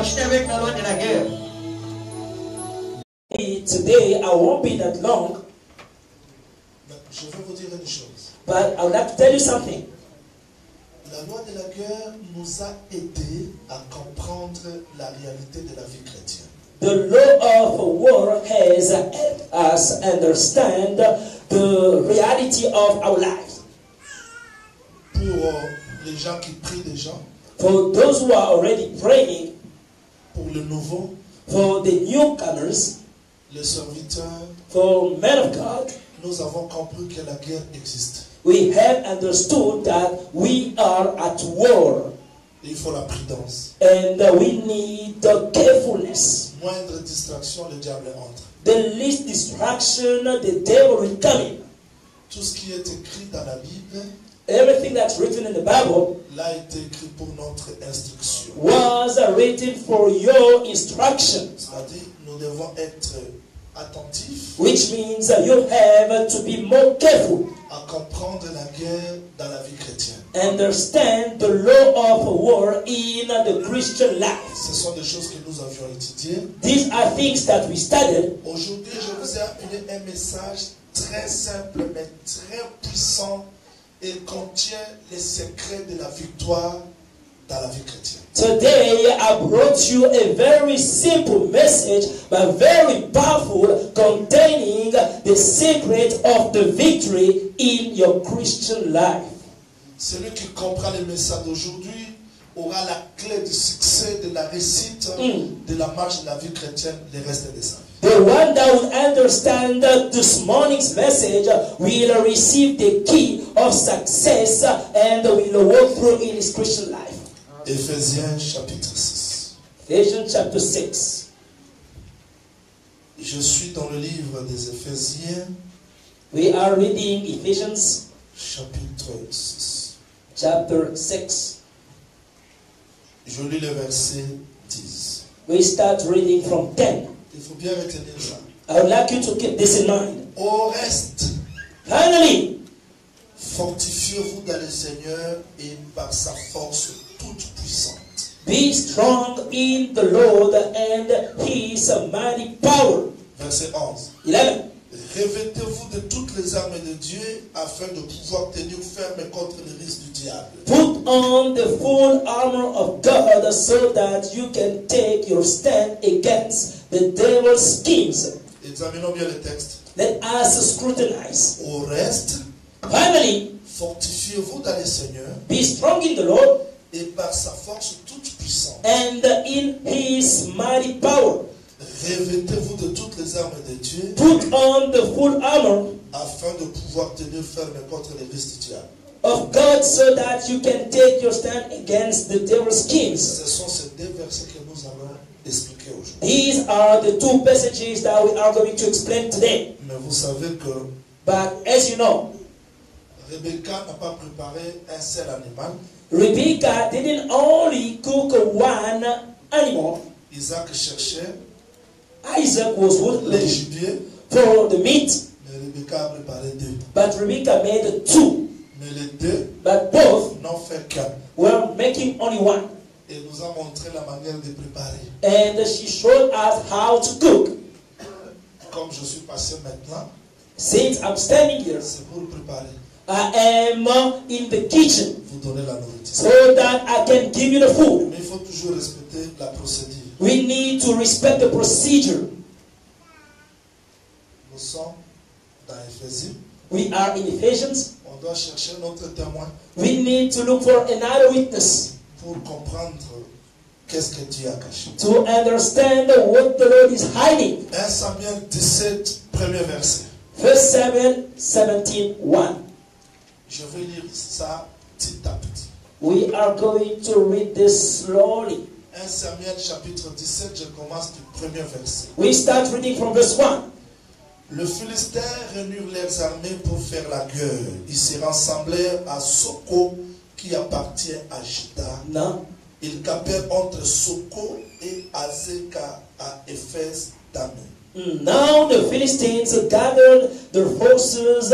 Continue avec la loi de la guerre. Today, I won't be that long, Je vais vous dire une chose. but I would like to tell you something. La loi de la guerre nous a aidé à comprendre la réalité de la vie chrétienne. The law of war has helped us understand the reality of our lives. Pour les gens qui prient déjà, For those who are already praying, pour le nouveau, for the newcomers, les serviteurs, for men of God, nous avons compris que la guerre existe. we have understood that we are at war Et il faut la prudence. and we need carefulness. Moindre distraction, le diable entre. The least distraction, the devil will come in. Tout ce qui est écrit dans la Bible Everything that's written in the Bible l'a été écrit pour notre instruction. was written for your instruction, C'est-à-dire, nous devons être attentifs which means you have to be more careful, à comprendre la guerre dans la vie chrétienne. understand the law of war in the Christian life. Ce sont des choses que nous avions étudiées. These are things that we studied. Aujourd'hui, je vous ai amené un message très simple mais très puissant et contient les secrets de la victoire dans la vie chrétienne. Today I brought you a very simple message but very powerful, containing the secret of the victory in your Christian life. Celui qui comprend le message d'aujourd'hui aura la clé du succès, de la réussite, de la marche de la vie chrétienne le reste de sa vie. The one that will understand this morning's message will receive the key of success and will walk through in his Christian life. Éphésiens chapitre 6. Ephesians chapter 6. Je suis dans le livre des Éphésiens, We are reading Ephesians chapitre 6. chapter 6. Je lis le verset 10. We start reading from 10. Il faut bien retenir ça. I would like you to keep this in mind. Au reste, Finally, fortifiez-vous dans le Seigneur et par sa force toute puissante. be strong in the Lord and his mighty power. Verset 11. 11. Revêtez-vous de toutes les armes de Dieu afin de pouvoir tenir ferme contre les risques du diable. Put on the full armor of God so that you can take your stand against the devil's schemes. Examinons bien le texte. Let us scrutinize. Au reste, Finally, fortifiez-vous dans le Seigneur be strong in the Lord et par sa force toute puissante. and in his mighty power. Revêtez-vous de toutes les armes de Dieu Put on the full armor afin de pouvoir tenir ferme contre les risques du diable. of God so that you can take your stand against the devil's schemes. Ce sont ces deux versets que nous allons expliquer aujourd'hui. These are the two passages that we are going to explain today. Mais vous savez que But as you know, Rebecca n'a pas préparé un seul animal. Rebecca didn't only cook one animal. Isaac cherchait Isaac was les looking gibiers, for the meat, mais Rebecca a préparé deux. but Rebecca made two. Mais les deux But both n'ont fait qu'un. were making only one. Et nous a montré la manière de préparer. And she showed us how to cook. Comme je suis passé maintenant, Since I'm standing here, c'est pour préparer. I am in the kitchen Vous donner la nourriture. so that I can give you the food. Mais il faut toujours respecter la procédure. We need to respect the procedure. Nous sommes dans Éphésiens. We are in Ephesians. On doit chercher notre témoin We need to look for another witness pour comprendre qu'est-ce que Dieu a caché. to understand what the Lord is hiding. 1 Samuel 17, premier verset. 1 Samuel 17:1. Je vais lire ça petit à petit. We are going to read this slowly. 1 Samuel chapitre 17, je commence du premier verset. We start reading from verse 1. Les Philistins réunirent leurs armées pour faire la guerre. Ils se rassemblèrent à Soko qui appartient à Juda. Now, Ils campèrent entre Soko et Azeka à Éphèse d'Amé. now the Philistines gathered their forces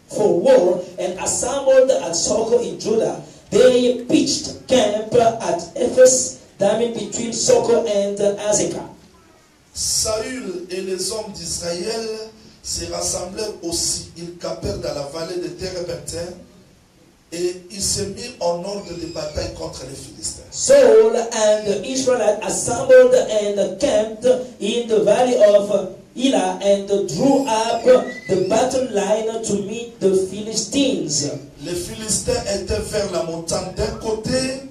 for war and assembled at Soko in Judah. They pitched camp at Ephes diamond between Soko and Azekah. Saül et les hommes d'Israël se rassemblèrent aussi. Ils campèrent dans la vallée de Terebinten et ils se mirent en ordre de bataille contre les Philistins. Saul and the Israelites assembled and camped in the valley of Elah and drew up the battle line to meet the Philistines. Les Philistins étaient vers la montagne d'un côté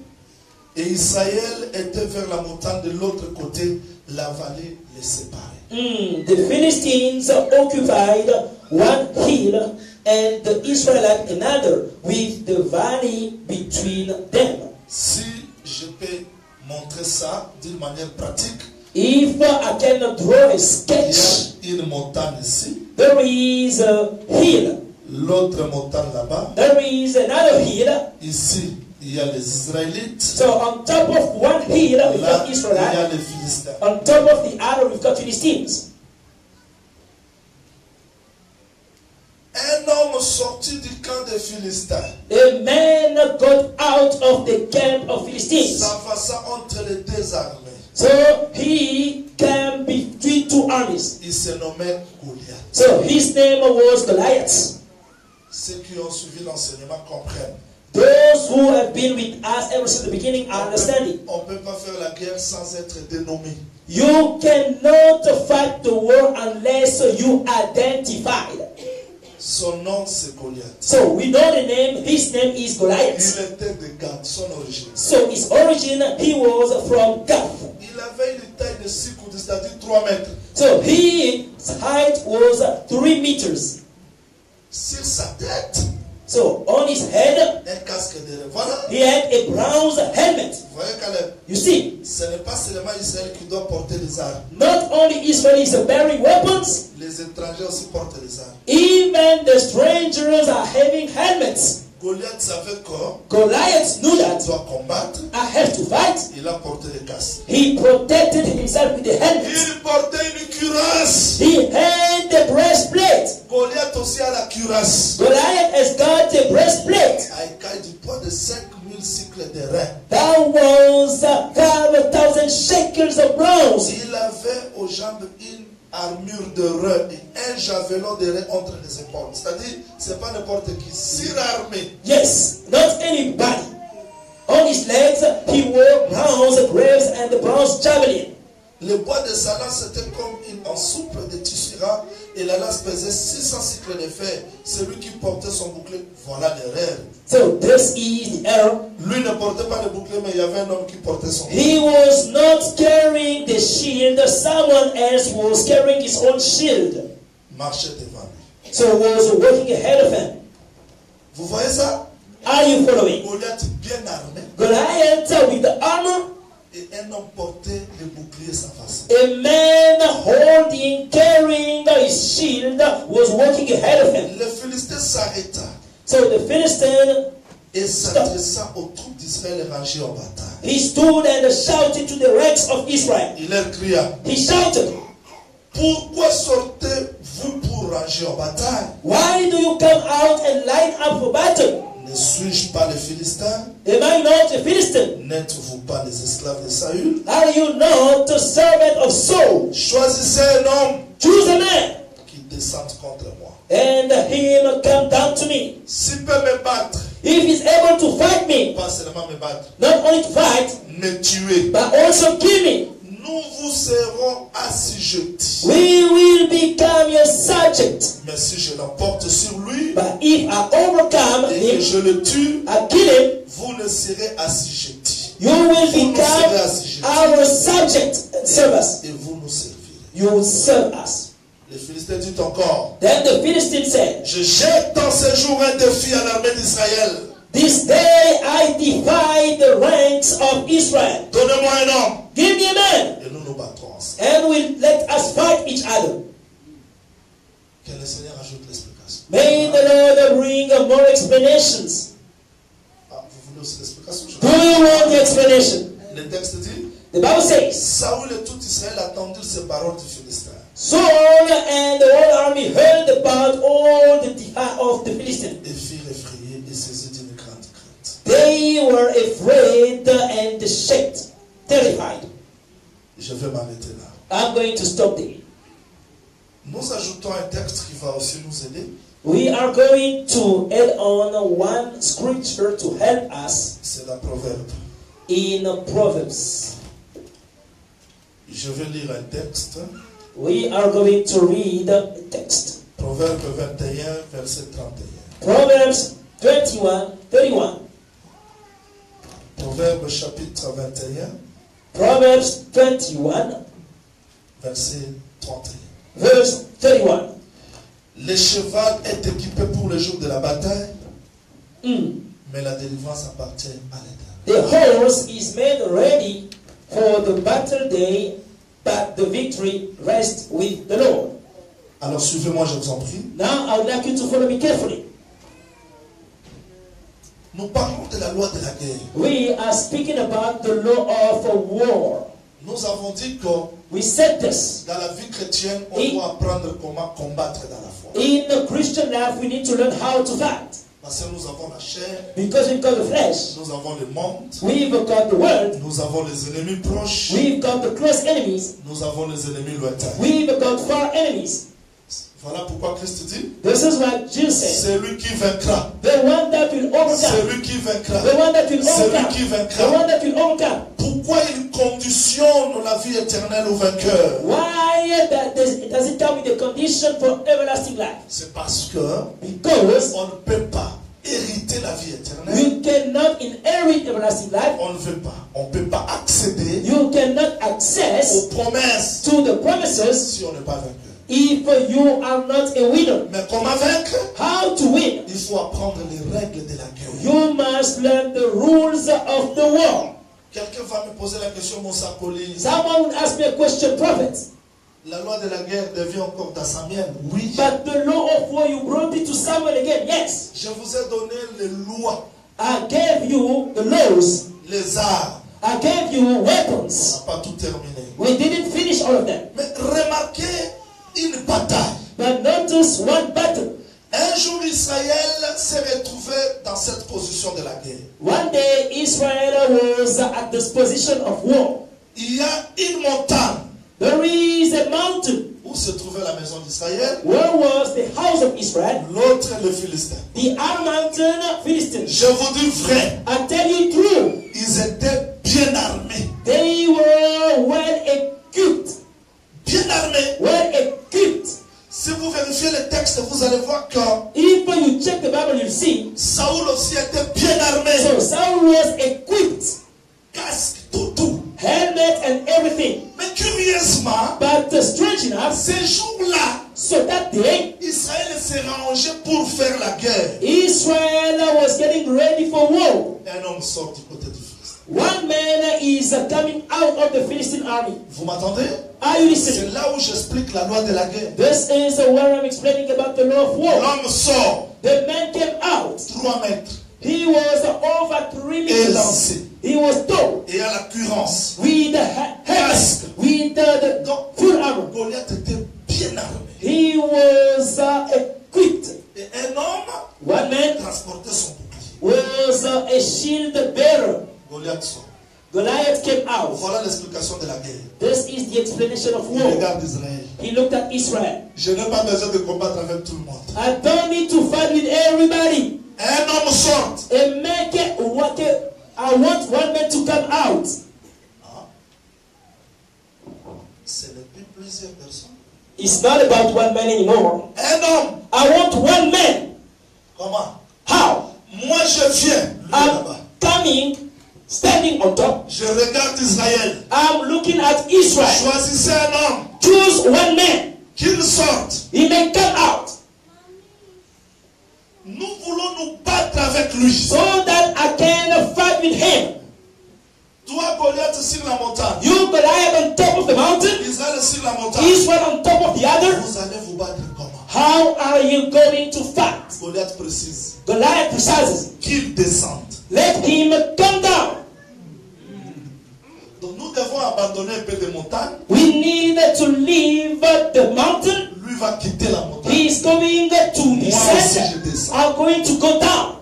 et Israël était vers la montagne de l'autre côté. La vallée les séparait. The Philistines occupied one hill and the Israelites another, with the valley between them. Si je peux montrer ça d'une manière pratique, If I can draw a il sketch, y a une montagne ici, there is a hill, l'autre montagne là-bas, there is another hill. ici il y a les Israélites, So on top of one hill we've là got il y a Israelites, les Philistins. on top of the other we've got Philistines. Un homme sorti du camp des Philistins A man got out of the camp of Philistines. s'avança entre les deux armées. So he came between two armies. Il se nommait Goliath. So his name was Goliath. Ceux qui ont suivi l'enseignement comprennent. Those who have been with us ever since the beginning are understanding. On ne peut pas faire la guerre sans être dénommé. You cannot fight the war unless you identified. Son nom c'est Goliath. So we know the name. His name is Goliath. Il était de Gath, son origine. So his origin, he was from Gath. Il avait une taille de 6 coudes, c'est-à-dire 3 mètres. So his height was 3 meters. Sur sa tête, So on his head, un casque de rêve. Voilà. he had a bronze helmet. Vous voyez Caleb, You see, ce n'est pas seulement Israël qui doit porter les armes. not only Israel is bearing weapons, Les étrangers aussi portent les armes. even the strangers are having helmets. Goliath savait que Goliath knew il that doit combattre. I have to fight. Il a porté le casque. He protected himself with the helmet. Il portait une cuirasse. He had the breastplate. Goliath aussi a la cuirasse. Goliath has got a breastplate. À écaille du poids de 5000 cycles de rein. That was 5,000 shekels of bronze. Il avait aux jambes une armure de rein et un javelot de rein entre les épaules. C'est-à-dire, c'est pas n'importe qui. Surarmé. Yes, not anybody. On his legs, he wore bronze greaves and the bronze javelin. Le poids de sa lance était comme en soupe de tissu rare et la lance pesait 600 cycles de fer. Celui qui portait son bouclier, voilà l'erreur. So this is the error. Lui ne portait pas de bouclier, mais il y avait un homme qui portait son bouclier. He was not carrying the shield, someone else was carrying his own shield. Marchait devant lui. So he was walking ahead of him. Vous voyez ça? Are you following? Goliath bien armé Goliath with the armor, et un homme portait le bouclier s'avançait. a man holding, carrying his shield was walking ahead of him. Le Philistin s'arrêta So the Philistine, et s'adressa aux troupes d'Israël rangées en bataille. he stood and shouted to the ranks of Israel. Il leur cria, He shouted, pourquoi sortez-vous pour ranger en bataille? why do you come out and line up for battle? Ne suis-je pas le Philistin? Am I not a Philistine? N'êtes-vous pas les esclaves de Saül? Are you not a servant of Saul? Choisissez un homme Choose a man qui descende contre moi. and him come down to me. S'il peut me battre, If he's able to fight me, pas seulement me battre, not only to fight, me tuer, but also kill me, nous vous serons assujettis. we will become your subject. Mais si je l'emporte sur lui But if I overcome et que him, je le tue, I kill him, vous ne serez assujettis. you will become our subject and serve us. Et vous nous servirez. You will serve us. Les Philistins disent encore, Then the Philistine said, je jette en ce jour un défi à l'armée d'Israël. this day I defy the ranks of Israel. Donnez-moi un homme. Give me a man, Et nous nous battrons ensemble. and will let us fight each other. Que le Seigneur ajoute l'explication. May the Lord bring more explanations. Ah, vous voulez aussi l'explication? Do you want the explanation? Le texte dit, The Bible says, Saül et tout Israël attendirent ces paroles du Philistin. Saul and the whole army heard about all the defy of the Philistines. Et firent effrayés et saisis d'une grande crainte. They were afraid and shaken. terrified. Je vais m'arrêter là. I'm going to stop there. Nous ajoutons un texte qui va aussi nous aider. We are going to add on one scripture to help us C'est la Proverbe. in Proverbs. Je vais lire un texte. We are going to read a text. Proverbe 21, verset 31. Proverbs 21:31. Proverbe chapitre 21, Proverbs 21, verset 31. verse 31. Le cheval est équipé pour le jour de la bataille, Mm. mais la délivrance appartient à l'Éternel. The horse is made ready for the battle day, but the victory rests with the Lord. Alors suivez-moi, je vous en prie. Now I would like you to follow me carefully. Nous parlons de la loi de la guerre. We are speaking about the law of war. Nous avons dit que We said this. dans la vie chrétienne, on Et- doit apprendre comment combattre dans la foi. In the Christian life, we need to learn how to fight. Parce que nous avons la chair, Because we've got the flesh, nous avons le monde, we've got the world, nous avons les ennemis proches, we've got the close enemies, nous avons les ennemis lointains. we've got far enemies. Voilà pourquoi Christ dit, This is what Jesus said. c'est lui qui vaincra. The one that will overcome. C'est lui qui vaincra. The one that will C'est lui overcome. qui The vaincra. one that will overcome. Pourquoi il conditionne la vie éternelle au vainqueur? Why does it come with a condition for everlasting life? C'est parce que Because on ne peut pas hériter la vie éternelle. you cannot inherit everlasting life. On ne veut pas. On ne peut pas accéder You cannot access aux promesses to the promises si on n'est pas vainqueur. if you are not a winner. Mais comment vaincre? How to win? Il faut apprendre les règles de la guerre. You must learn the rules of the war. Quelqu'un va me poser la question, mon sapoli. Someone would ask me a question, prophet. La loi de la guerre devient encore dans sa mienne. Oui. But the law of war, you brought it to Samuel again. Yes. Je vous ai donné les lois, I gave you the laws. les armes. I gave you On weapons. n'a pas tout terminé. We didn't finish all of them. Mais remarquez une bataille. But notice one battle. Un jour, Israël s'est retrouvé dans cette position de la guerre. One day, Israel was at this position of war. Il y a une montagne There is a mountain. où se trouvait la maison d'Israël. Where was the house of Israel? L'autre, le Philistin. The other mountain, Philistines. Je vous dis vrai, I tell you true. ils étaient bien armés. They were well equipped. Bien armés. Well equipped. Si vous vérifiez le texte, vous allez voir que If you check the Bible, you'll see. Saoul aussi était bien armé. So Saul was equipped. Casque, tout. Helmet and everything. Mais curieusement, But strange enough, ces jours-là, so that day, Israël s'est rangé pour faire la guerre. Israel was getting ready for war. Un homme sort du côté du Philistin. One man is coming out of the Philistine army. Vous m'entendez? Are you listening? C'est là où j'explique la loi de la guerre. This is where I'm explaining about the law of war. L'homme sort The man came out. 3 mètres He was over 3 et meters. lancé. He was tall Et à la cuirasse. with the helmet, with the Donc, full armor. Goliath était bien armé. He was equipped. Et un homme One man transportait son bouclier. was a shield bearer. Goliath sort. Goliath came out. Voilà l'explication de la guerre. This is the explanation of Il war. regarde Israël. He looked at Israel. Je n'ai pas besoin de combattre avec tout le monde. I don't need to fight with everybody. Un homme sort. And make it what I want one man to come out. Ah. Ce n'est plus plusieurs personnes. It's not about one man anymore. Un homme. I want one man. Comment? How? Moi je viens. Lui là-bas. I'm coming, standing on top. Je regarde Israël. I'm looking at Israel. Choisissez un homme. Choose one man. Qu'il sorte. He may come out. Nous voulons nous battre avec lui. So that I can fight with him. Toi, Goliath sur la montagne. You Goliath on top of the mountain. Israël sur la montagne. Israel on top of the other. Vous allez vous battre comment? How are you going to fight? Goliath précise. Goliath precises. Qu'il descende. Let him come down. Donc nous devons abandonner un peu de montagne. We need to leave the mountain. Lui va quitter la montagne. He is going to Moi aussi je descend. descends. I'm going to go down.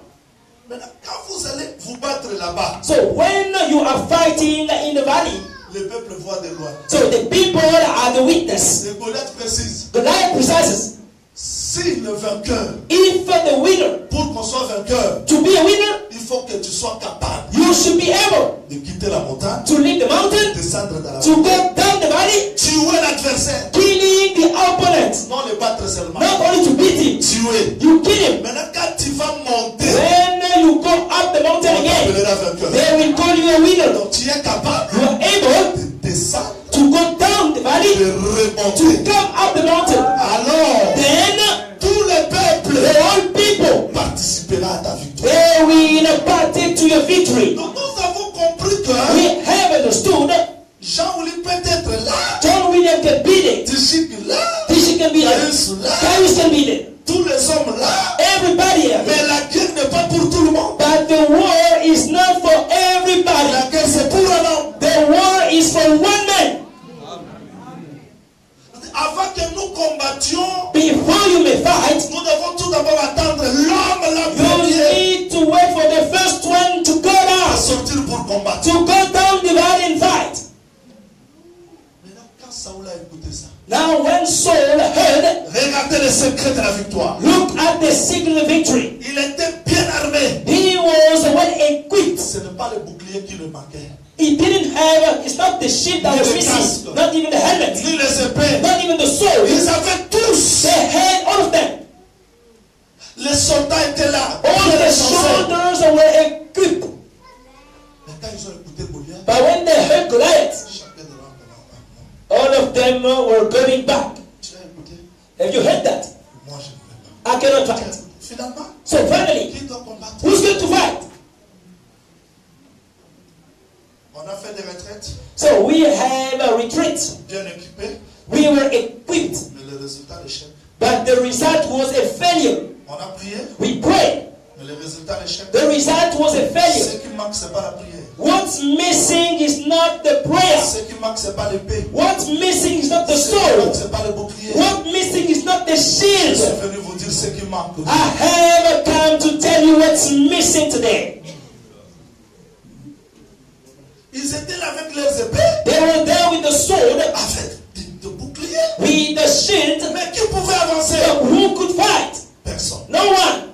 Maintenant, quand vous allez vous vous battre là-bas, So when you are fighting in the valley, le peuple voit de loin. so the people are the witness. Et Goliath précise, Goliath precises, si le vainqueur, if the winner, pour qu'on soit vainqueur, to be a winner, il faut que tu sois capable you should be able de quitter la montagne, to leave the mountain, descendre dans la to montagne, go down the valley, tuer l'adversaire, killing the opponent, non le battre seulement, not only to beat him, tuer. you kill him. Maintenant, quand tu vas monter, When you go up the mountain on again, t'appellera vainqueur. they will call you a winner. Donc tu es capable You are able de descendre, to go down the de valley, to remonter. come up the mountain. Alors, Then tout le peuple the whole people, participera à ta victoire. they will partake to your victory. Donc nous avons compris que We have understood Jean-Louis peut être là, John William can beat it. Tishik là, Bishop can beat it. Caius là, Caius can beat it. tous les hommes là. Everybody else. Mais la guerre n'est pas pour tout le monde. But the war is not for everybody. La guerre c'est pour un homme. The war is for one man. Avant que nous combattions, Before you may fight, nous devons tout d'abord attendre l'homme la you première need to wait for the first one to go à down. sortir pour combattre. To go down the valley and fight. Maintenant, quand Saoul a écouté ça, Now when Saul heard, regardez le secret de la victoire. look at the secret of victory. Il était bien armé. He was well equipped. Ce n'est pas le bouclier qui le manquait, He didn't have, it's not the shield that was missing, not even the helmet, ni les épées. not even the sword. Ils avaient tous. They had all of them. Les soldats étaient là. All Bien the censés. soldiers were equipped. Mais quand ils ont écouté Goliath, But when they heard Goliath, chacun de l'autre. all of them were going back. Tu as écouté? Have you heard that? Moi, je ne voulais pas. I cannot fight. Finalement, So finally, qui doit combattre? who's going to fight? On a fait des retraites So we have a retreat. bien équipées, We were equipped, mais le résultat l'échec. but the result was a failure. On a prié, We prayed. mais le résultat l'échec. The result was a failure. Ce qui manque, ce n'est pas la prière. What's missing is not the prayer. Ce qui manque, ce n'est pas l'épée. What's missing is not the Ce qui manque, ce sword. n'est pas le bouclier. What missing is not the Je suis shield. venu vous dire ce qui manque. I have come to tell you what's missing today. Ils étaient là avec leurs épées, They were there with the sword, avec des boucliers. with the shield, Mais qui pouvait avancer? but who could fight? Personne. No one.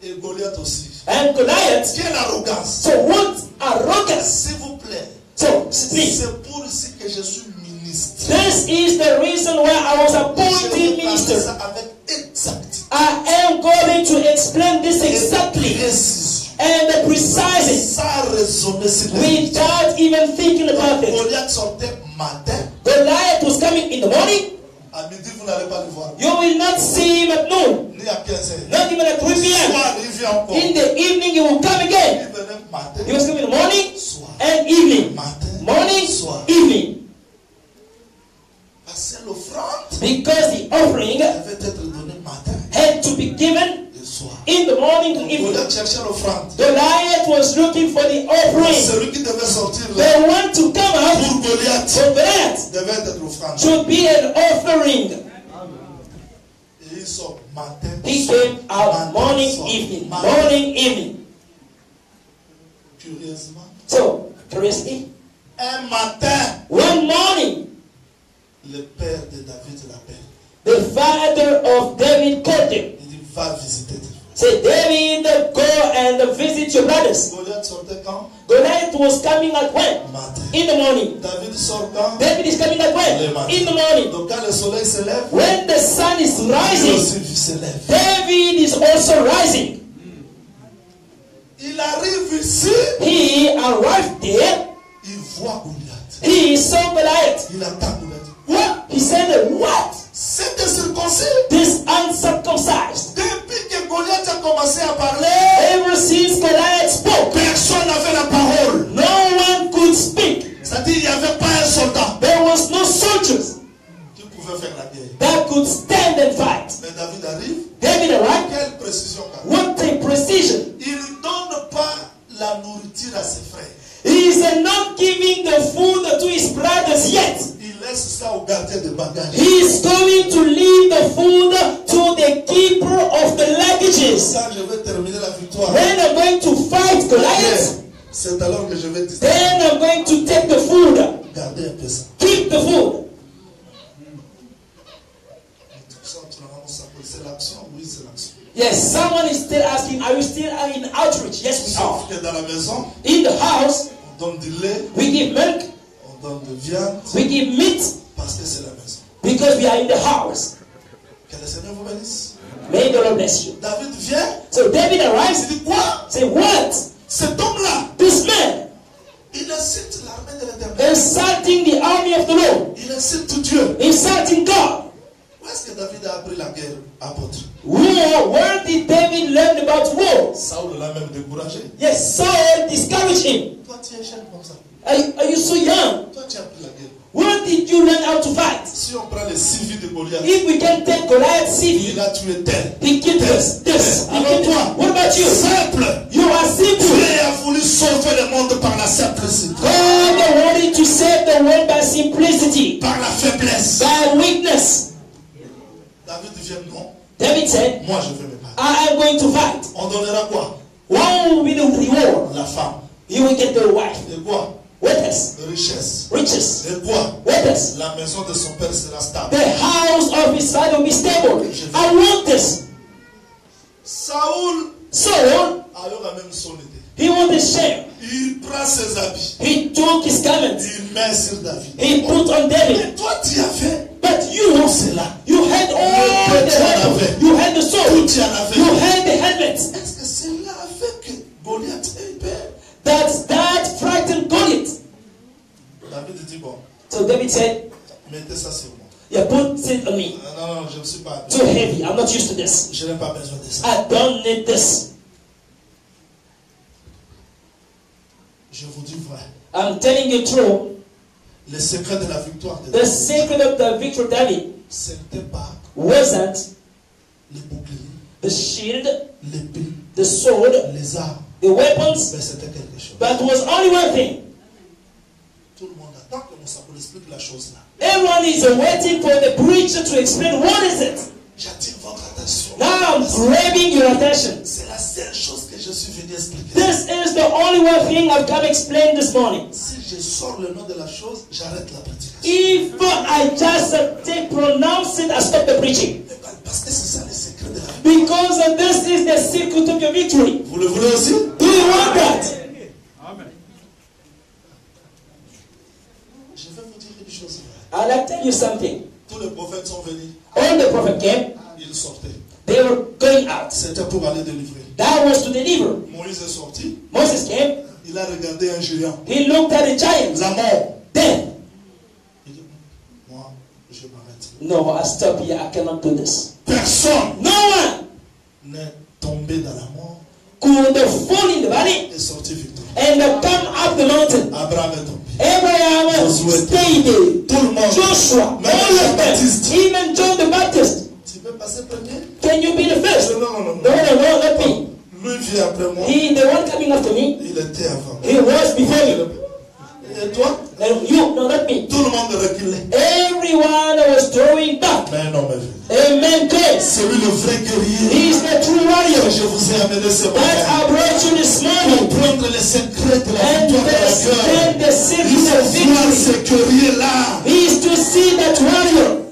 Et Goliath aussi. And Goliath, Quelle arrogance. so what arrogance. S'il vous plaît, So please, c'est pour ici que je suis ministre. this is the reason why I was Je appointed vais parler minister. ça avec exactitude. I am going to explain this exactly Précision. and precise it Sans raisonner sur les without even thinking about it. Goliath sortait matin. Goliath was coming in the morning. À midi, vous n'allez pas le voir. You will not see him at noon, Ni à 15 heures. not even at 3 p.m. Soir, il vient encore. In the evening, he will come Il again. venait matin. He was coming in the morning Soir. and evening. Matin. Morning, Soir. evening. Parce que l'offrande Because the offering devait être donnée matin had to be given et soir. in the morning to evening. Goliath cherchait l'offrande. Goliath was looking for the offering. Celui qui devait sortir là The one to come out pour Goliath for Goliath devait être l'offrande. should be an offering. Et il sort matin. He soir. came out Matin, morning, soir. evening, Matin. morning, evening. Curieusement, So, curiously, un matin, one morning, le père de David l'appelle. the father of David called him. Il dit, va visiter tes frères. Said, David, go and visit your brothers. Goliath sortait quand? Goliath was coming at when? Matin. In the morning. David sort quand? David is coming at Le when? matin. In the morning. Donc quand le soleil se lève, When the sun is lui rising, aussi se lève. David is also rising. Il arrive ici, He arrived there. il voit Goliath. He saw Goliath. Il attend Goliath. What? He said, what? C'était circoncis. This uncircumcised. Depuis que Goliath a commencé à parler, Ever since Goliath spoke, personne n'avait la parole. no one could speak. C'est-à-dire il n'y avait pas un soldat There was no soldiers qui pouvait faire la guerre. that could stand and fight. Mais David arrive. David arrived. Quelle précision quand même. What a precision. Il ne donne pas la nourriture à ses frères. He is not giving the food to his brothers yet. Il laisse ça au gardien de bagages. He is going to leave the food to the keeper of the luggages. Quand je vais terminer la victoire, When I'm going to fight against Goliath, c'est alors que je vais dire. then I'm going to take the food. Gardez un peu ça. Keep the food. C'est l'action, oui, c'est l'action. Yes, someone is still asking, are you still in outreach? Yes, we are. Sauf que dans la maison, In the house, on donne du lait, we give milk, on donne de viande, we give meat, parce que c'est la maison. because we are in the house. Que le Seigneur vous bénisse. May the Lord bless you. David vient, So David arrives, il dit quoi? say, what? Cet homme-là, This man il incite l'armée de l'Éternel. insulting the army of the Lord, Il incite tout Dieu. insulting God. Où est-ce que David a appris la guerre, apôtre? Where did David learn about war? Saoul l'a même découragé. Yes, Saul discouraged him. Toi, tu es jeune comme ça. Are you so young? Toi, tu as appris la guerre. Where did you learn how to fight? Si on prend les 6 vies de Goliath, If we can take Goliath's CV, il a tué tel. he killed this. He Alors killed toi, this. What about you? simple. You are simple. Dieu a voulu sauver le monde par la simplicité, God wanted to save the world by simplicity, par la faiblesse. by weakness. David vient, non, David said, moi je vais me battre. I am going to fight. On donnera quoi? What will be the reward? La femme. You will get the wife. Et quoi? What else? Richesse. Riches. Et quoi? What else? La maison de son père sera stable. The house of his father will be stable. I want this. Saoul Saul, a eu la même sonité. he wanted shame. Il prend ses habits. He took his garments. Il met sur David. He put on David. Et toi, tu as fait. But you Cela. had all the weapons. You had the sword. Tout tu en avais. You had the helmet. Est-ce que cela a fait que Goliath ait peur? That frightened Goliath. David dit bon, So David said, mettez ça sur moi. yeah, put it on me. Non, je ne suis pas. Too heavy. I'm not used to this. Je n'ai pas besoin de ça. I don't need this. Je vous dis vrai. I'm telling you true. Le secret de la victoire de The David, secret of the victory of David ce n'était pas wasn't les boucliers, the shield, l'épée, the sword, les armes, the weapons, mais c'était quelque chose. but was only one thing. Tout le monde attend que mon saboul explique la chose là. Everyone is waiting for the preacher to explain what is it. J'attire votre attention. Now I'm grabbing your attention. C'est la seule chose que je suis venu expliquer. This is the only one thing I've come to explain this morning. Si je sors le nom de la chose, j'arrête la prédication. If I just pronounce it, I stop the preaching. Parce que c'est ça le secret de la victoire. Because this is the secret of your victory. Vous le voulez aussi? Do you want that? Je vais vous dire une chose. I'd like to tell you something. Tous les prophètes sont venus. All the prophet came, Ils sortaient. they were going out. C'était pour aller délivrer. That was to deliver. Moïse est sorti. Moses came, Il a regardé un géant. he looked at the giant, La mort. death. Il dit, moi, je m'arrête. No, I stop here, I cannot do this. Personne No one n'est tombé dans la mort could fall in the valley et sorti victorieux. and come up the mountain. Abraham est tombé. Abraham stayed there. Tout le monde. Joshua, Même all of Jean-Baptiste. them, even John the Baptist. Tu peux passer premier? Can you be the first? Non, non, non. No, not me. Lui vient après moi. He, the one coming after me, Il était avant. he was before me. Et toi? And you, no, not me. Tout le monde reculait. Everyone was throwing back. Mais non, mais Amen, praise. c'est lui le vrai guerrier. He is the true Que warrior je vous ai amené ce that matin. I brought you this Pour morning. prendre les secrets de la And victoire de la guerre. the secret Il of faut voir victory ce guerrier-là. is to see that warrior.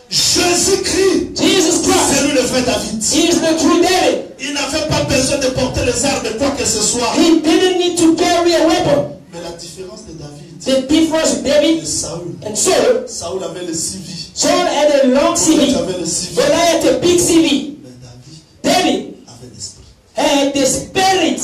Jésus-Christ, Jesus c'est Christ lui le vrai David. is the true David. Il n'avait pas besoin de porter les armes de quoi que ce soit. He didn't need to carry a weapon. Mais la différence de David The difference with et David Saül. and Saul, Saül avait les 6 vies. Saul had a long David CV. avait les 6 vies. Goliath had a big CV. Mais David David avait l'esprit. had the spirit.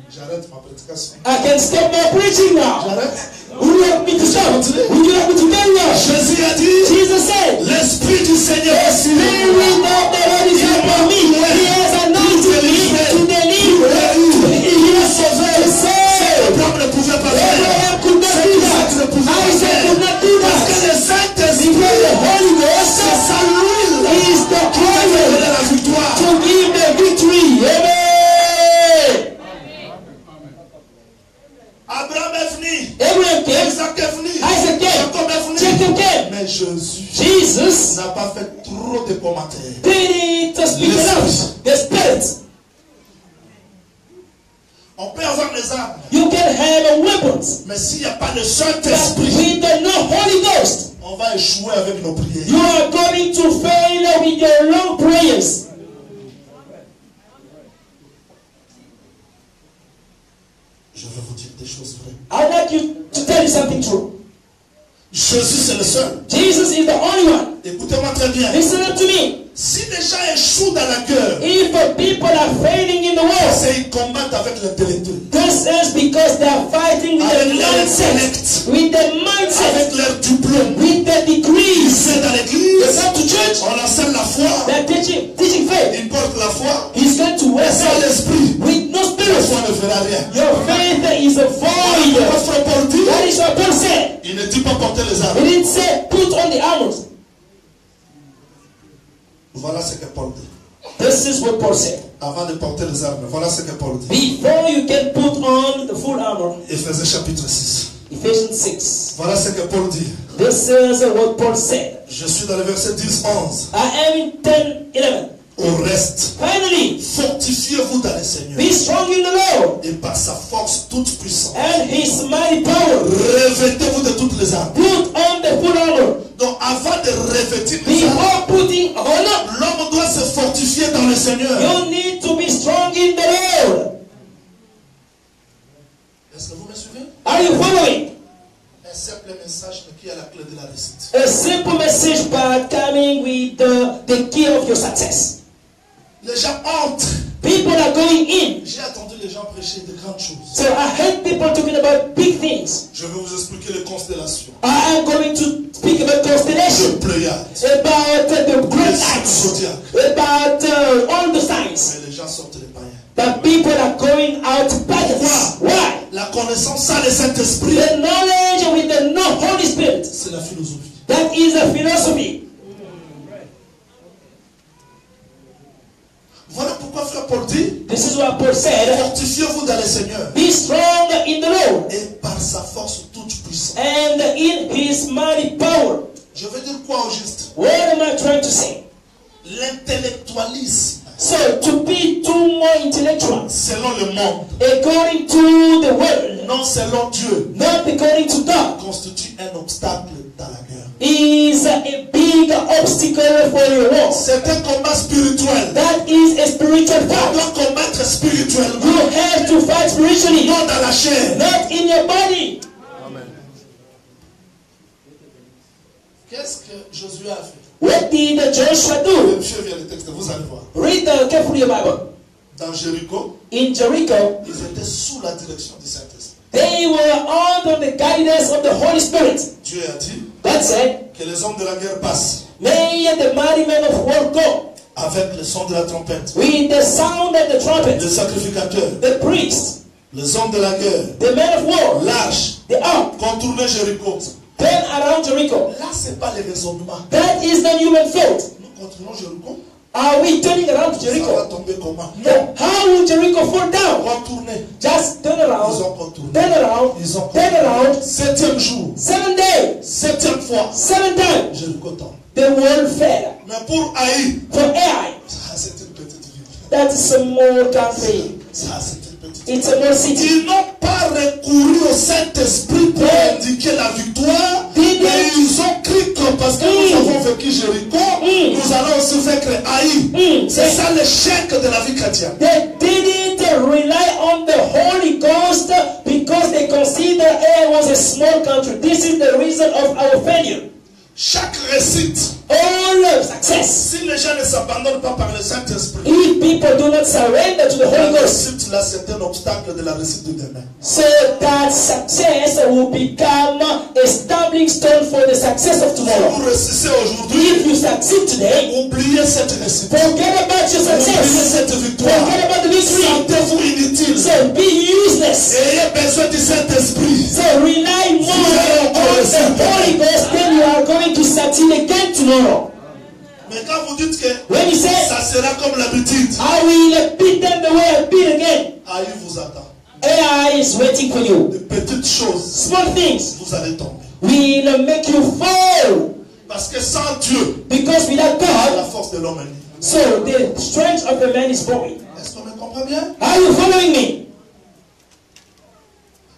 J'arrête ma prédication. I can stop my preaching now. J'arrête. Would you like me to shout? Would you like me to carry on? Jésus a dit, Jesus said, l'esprit du Seigneur est sur moi. Spirit of the Lord is upon me. He has anointed me to deliver, to heal, to save. Abraham ne pouvait pas faire. Abraham could not do that. Isaac could not do Parce que that. le Saint-Esprit, Because the Holy Ghost c'est sa l'huile is the qui va oil donner la victoire. to give the victory. Amen. Abraham est venu. Abraham came. Isaac est venu. Isaac came. Jacob est venu. Jacob came. Mais Jésus Jesus n'a pas fait trop de commentaires. didn't speak enough. The Spirit. avoir les armes. You can have weapons. Mais s'il n'y a pas le But Saint-Esprit, with the no Holy Ghost, on va échouer avec nos prières. you are going to fail with your long prayers. Je vais vous dire des choses vraies. I'd like you to tell you something true. Jésus, c'est le seul. Jesus is the only one. Écoutez-moi très bien. Listen up to me. Si les gens échouent dans la guerre, If people are failing in the war, c'est qu'ils combattent avec l'intellectuel, this is because they are fighting with avec the leur mindset, intellect, with the mindset, avec leur diplôme. with the degrees. C'est dans They l'église, come to church, on enseigne la foi, they're teaching faith. il porte la foi, He's going to wear sans faith l'esprit, with no la spirit. foi ne fera rien. Your faith is a void. Votre Paul dit, That is what Paul said. il ne dit pas porter les He armes. didn't say put on the armor. Voilà ce que Paul dit. This is what Paul said. Avant de porter les armes, voilà ce que Paul dit. Before you can put on the full armor. Éphésiens chapitre 6. Ephesians 6. Voilà ce que Paul dit. This is what Paul said. Je suis dans le verset 10-11. I am in 10:11. Au reste, Finally, fortifiez-vous dans le Seigneur be strong in the Lord et par sa force toute puissante. and His mighty power. Revêtez-vous de toutes les armes. Put on the full armor. Donc avant de revêtir les armes, Before putting on, l'homme doit se fortifier dans le Seigneur. you need to be strong in the Lord. Est-ce que vous me suivez? Are you following? Un simple message qui est la clé de la réussite. A simple message, but coming with the key of your success. Les gens entrent. People are going in. J'ai entendu les gens prêcher de grandes choses. So I heard people talking about big things. Je vais vous expliquer les constellations. I am going to speak about constellation, Le Pléiade. about the great Le lights, zodiaque. about all the signs. Mais les gens sortent les païens. But people are going out pagans. Why? La connaissance sans le Saint-Esprit, The knowledge with the no Holy Spirit. c'est la philosophie. That is a philosophy. Voilà pourquoi frère Paul dit, This is what Paul said. fortifiez-vous dans le Seigneur Be strong in the Lord et par sa force toute puissante. and in His mighty power. Je veux dire quoi au juste? What am I trying to say? L'intellectualisme, So to be too more intellectual, selon le monde, according to the world, non selon Dieu, not according to God, constitue un obstacle dans la guerre. is a big obstacle for your walk. C'est un combat spirituel. That is a spiritual On fight. doit combattre spirituellement, You have to fight spiritually, non dans la chair. not in your body. Amen. Qu'est-ce que Josué a fait? What did Joshua do? Monsieur vient le texte, vous allez voir. Read carefully your Bible. Dans Jéricho, In Jericho, ils étaient sous la direction du Saint-Esprit. they were under the guidance of the Holy Spirit. Dieu a dit God said, que les hommes de la guerre passent may the mighty men of war go avec le son de la trompette. with the sound of the trumpet, Les sacrificateurs, the priests, les hommes de la guerre, the men of war, l'arche, the ark, contourner Jéricho. turn around Jericho. Là, ce n'est pas le raisonnement. That is the human thought. Nous contournons Jéricho. Are we turning around Ça va Jericho? tomber comment? No. How will Jericho fall down? Contourner. Just turn Ils around, ont contourné. turn around, Ils ont turn contourné. around. 7e jour, 7 days, 7e fois, 7 times, Jéricho tombe. the world fell. Mais pour Haï, For Ai, ça c'est une petite ville. that's a small country. Ça c'est une petite ville. It's a small city. Ils n'ont pas recouru au Saint-Esprit pour indiquer la victoire, mais ils ont cru que parce que nous avons vaincu Jéricho, nous allons aussi vaincre Haï. C'est ça l'échec de la vie chrétienne. They didn't rely on the Holy Ghost because they consider Ai was a small country. This is the reason of our failure. Chaque réussite, All success. si les gens ne s'abandonnent pas par le Saint-Esprit, If people do not surrender to the la Holy Ghost, réussite là c'est un obstacle de la réussite de demain. so that success will become a stumbling stone for the success of Si tomorrow. vous réussissez aujourd'hui, If you succeed today, oubliez cette réussite. forget about your Oubliez success. cette victoire. Forget about the victory. Sentez-vous inutile. So be useless. Ayez besoin du Saint-Esprit. So rely more on the Holy Ghost, then you are going to succeed again tomorrow. Mais quand vous dites que When you say, ça sera comme l'habitude, I will beat them the way I beat again, Haï vous attend. AI is waiting for you. De petites choses, Small things vous allez tomber. will make you fall. Parce que sans Dieu, Because without God, la force de l'homme est libre. so the strength of a man is void. Est-ce qu'on me comprend bien? Are you following me?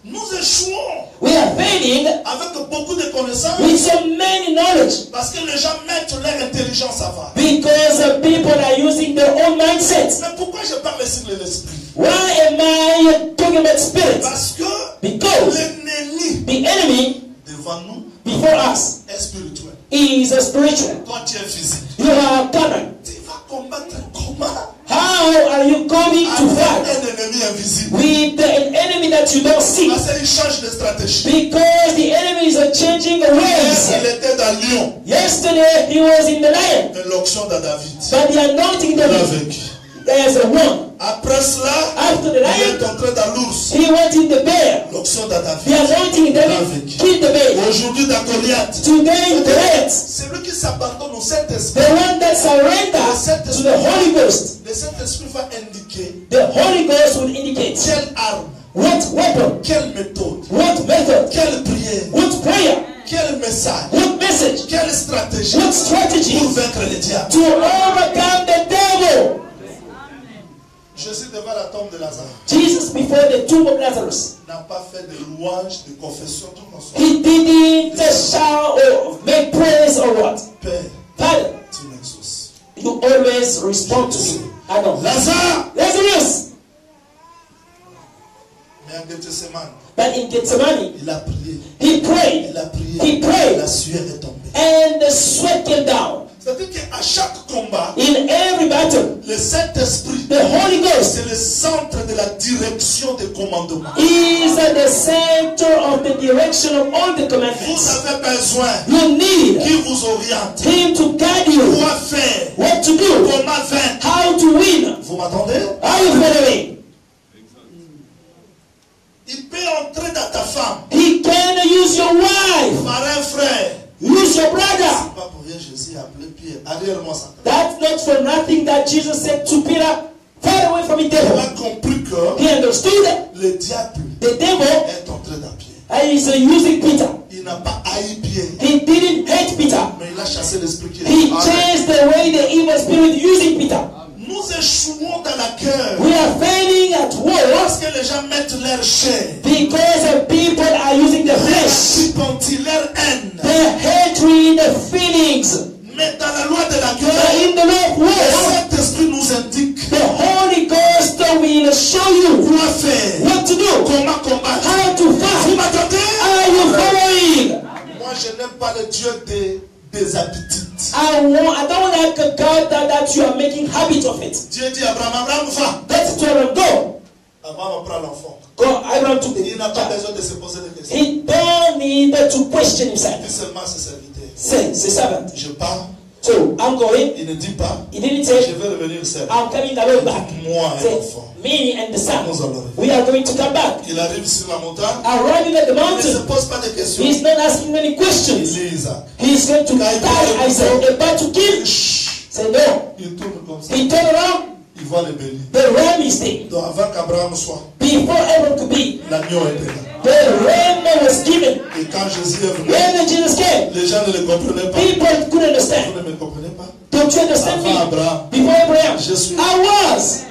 Nous échouons We are failing avec beaucoup de connaissances with so many knowledge parce que les gens mettent leur intelligence avant. because people are using their own mindset. Mais pourquoi je parle sur l'esprit? Why am I talking about spirit? Parce que Because l'ennemi the enemy devant nous before us est spirituel. is a spiritual. Toi tu es physique. You are carnal. Tu vas combattre comment? How are you going to Avec fight un ennemi invisible. with an enemy that you don't see? Parce qu'il change de stratégie. Because the enemies are changing Hier, ways. il était dans Lyon. Yesterday he was in the lion, Et l'onction de David. but the anointing Il a David, vécu. there's a one. Après cela, After the il lion, est entré dans l'ours. he went in the bear. L'onction de The David. anointing David killed the bear. Aujourd'hui dans Goliath. Today in Goliath, C'est lui qui s'abandonne au Saint-Esprit. the one that surrenders to the Holy Ghost, Le Saint-Esprit va indiquer the Holy Ghost will indicate quelle arme, what weapon, quelle méthode, what method, quelle prière, what prayer, quel message, what message, quelle stratégie what strategy pour vaincre le diable. to overcome the devil. Jésus devant la tombe de Lazare Jesus before the tomb of Lazarus, n'a pas fait de louange, de confession, tout comme ça. he didn't shout or make praise or what. Père, Father, tu m'exauces. you always respond to me. I know. Lazare, Lazarus. mais en Gethsemane, But in Gethsemane, il a prié. he prayed, Il a prié. He prayed. La sueur est tombée. and the sweat came down. C'est-à-dire qu'à chaque combat, In every battle, le Saint-Esprit, the Holy Ghost c'est le centre de la direction des commandements. is at the center of the direction of all the Vous commandments. avez besoin You need qu'il vous oriente. him to guide you, Quoi faire? what to do, Comment vaincre? how to win. Vous m'entendez? Are you following? Il peut entrer dans ta femme He can use your wife, par un frère. use your brother. C'est pas pour rien Jésus a appelé Pierre. Arrière-moi ça. That's not for nothing that Jesus said to Peter, far away from the Il devil. a compris que He understood that le diable the devil est entré dans Pierre. is using Peter. Il n'a pas haï Pierre, He didn't hate Peter. mais il a chassé l'esprit qui He est en lui. changed the way the evil spirit using Peter. Nous échouons dans la cœur We are failing at war parce que les gens mettent leur chair, because people are using the flesh, leur haine. the hatred, the feelings. Mais dans la loi de la But guerre, in the law of le war, Saint-Esprit nous indique the Holy Ghost will show you quoi faire, what to do, comment combattre. how to Vous fight. m'entendez? Are you following? Moi, je n'aime pas le Dieu des habitudes. I don't like a God that you are making habit of it. Dieu dit à Abraham, Abraham, va. Let's tell him, go. Abraham prend l'enfant. Go, Abraham took Il n'a the pas child. besoin de se poser des questions. He don't need to question Il dit himself. seulement à ses serviteurs. Say, servant. Je pars. So, I'm going. Il ne dit pas, He didn't je say, vais revenir seul. I'm coming the way back. Moi et Say, l'enfant. me and the son, Nous allons. we are going to come back. Il arrive sur la montagne. Arriving at the Il ne se mountain, pose pas de questions. he's not asking many Il questions. lit Isaac. He's going to die Isaac, about to kill. Say no. Il tourne comme ça. He turned around, Il voit les bénis. the ram is there. Donc avant qu'Abraham soit, Before Abraham could be, l'agneau était là. the ram was given. Et quand Jésus est venu, When Jesus came, les gens ne le comprenaient pas. people couldn't Vous understand. ne me comprenez pas? Don't you understand Avant me? Abraham, Before Abraham, je suis. I was.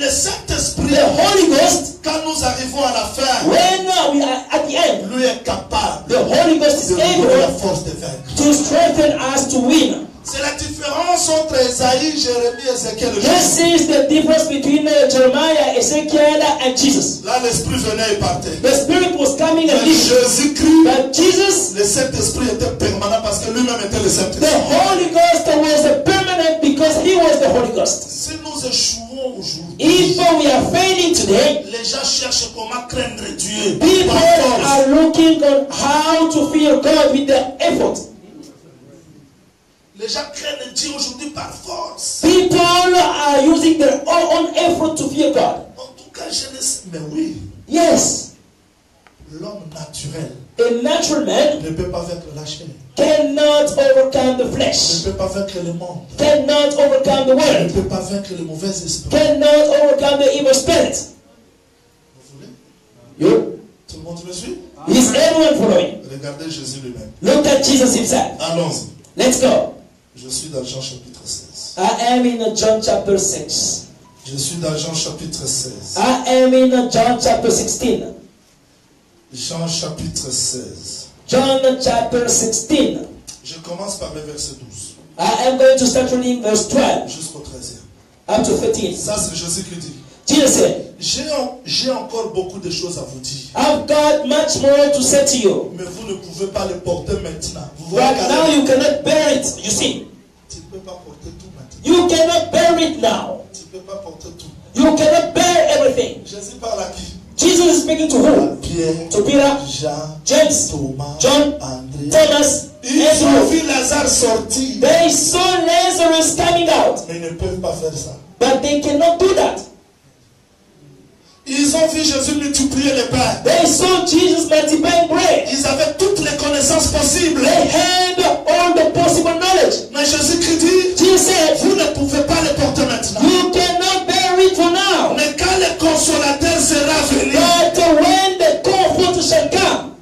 Le Saint-Esprit, The Holy Ghost, quand nous arrivons à la fin, when we are at the end, lui est capable the Holy Ghost is de nous donner la able force de vaincre. to strengthen us to win. C'est la différence entre Esaïe, Jérémie et Ézéchiel. This is the difference between Jeremiah, Ezekiel, and Jesus. Là, l'Esprit venait et partait. The Spirit was coming and Mais leaving. Jésus-Christ, But Jesus, le Saint-Esprit était permanent parce que lui-même était le the Saint-Esprit. Holy Ghost was permanent because He was the Holy Ghost. Si nous échouons aujourd'hui, If we are failing today, les gens cherchent comment craindre Dieu. people Par force. are looking on how to fear God with their effort. Les gens craignent Dieu aujourd'hui par force. People are using their own effort to fear God. En tout cas, je ne sais. Mais oui, Yes, l'homme naturel a natural man ne peut pas vaincre la chair. cannot overcome the Ne flesh, peut pas vaincre le monde. cannot overcome the Ne world, peut pas vaincre le mauvais esprit. cannot overcome the evil spirit. Vous voulez? You? Tout le monde me suit? Is everyone following? Regardez Jésus lui-même. Look at Jesus himself. Allons-y. Let's go. Je suis dans Jean chapitre 16. I am in John chapter 6. Je suis dans Jean chapitre 16. I am in John chapter 16. Jean chapitre 16. John chapter 16. Je commence par le verset 12. I am going to start reading verse 12 jusqu'au 13e. up to 13. Ça, c'est Jésus qui dit. Jesus said, J'ai encore beaucoup de choses à vous dire. I've got much more to say to you. Mais vous ne pouvez pas les porter maintenant. Vous voyez But now you cannot bear it. You see, tu ne peux pas porter tout maintenant. you cannot bear it now. Tu ne peux pas porter tout. You cannot bear everything. Jésus parle à qui? Jesus is speaking to who? Pierre, To Peter, Jean, James, Thomas, John, André. Thomas, Ils ont Andrew. vu Lazare sortir. They saw Lazarus coming out, Mais ils ne peuvent pas faire ça. but they cannot do that. Ils ont vu Jésus multiplier les pains. They saw Jesus multiplying bread. Ils avaient toutes les connaissances possibles. They had all the possible knowledge. Mais Jésus-Christ dit, Jesus said, vous ne pouvez pas les porter maintenant. you cannot bear it for now. Mais quand le consolateur sera venu, But when the comfort shall come,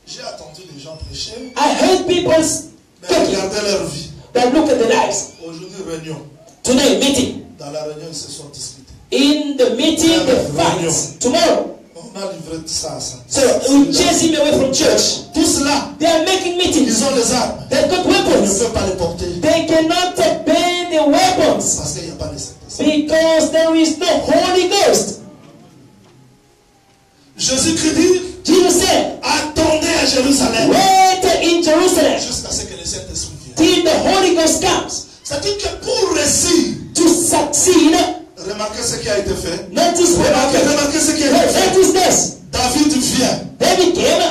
j'ai attendu les gens prêcher, I heard people mais talking, regardez leur vie. but look at the lives. Aujourd'hui, réunion. Today, meeting. Dans la réunion, ils se sont disputés. In the meeting, the fight. Tomorrow. On a livré ça à ça. So we chase him away from church. Tout cela, They are making meetings. ils ont les armes. They've got Ils ne weapons. peuvent pas les porter. They cannot bear the weapons Parce qu'il n'y a pas de Saint-Esprit. because there is no Holy Ghost. Jésus-Christ dit, Jesus said, attendez à Jérusalem. wait in Jerusalem Jusqu'à ce que le Saint-Esprit vienne. till the Holy Ghost comes. C'est-à-dire que pour réussir, To succeed, remarquez ce qui a été fait. notice what happened. Remarquez ce qui a été fait. Notice this. David vient. David came.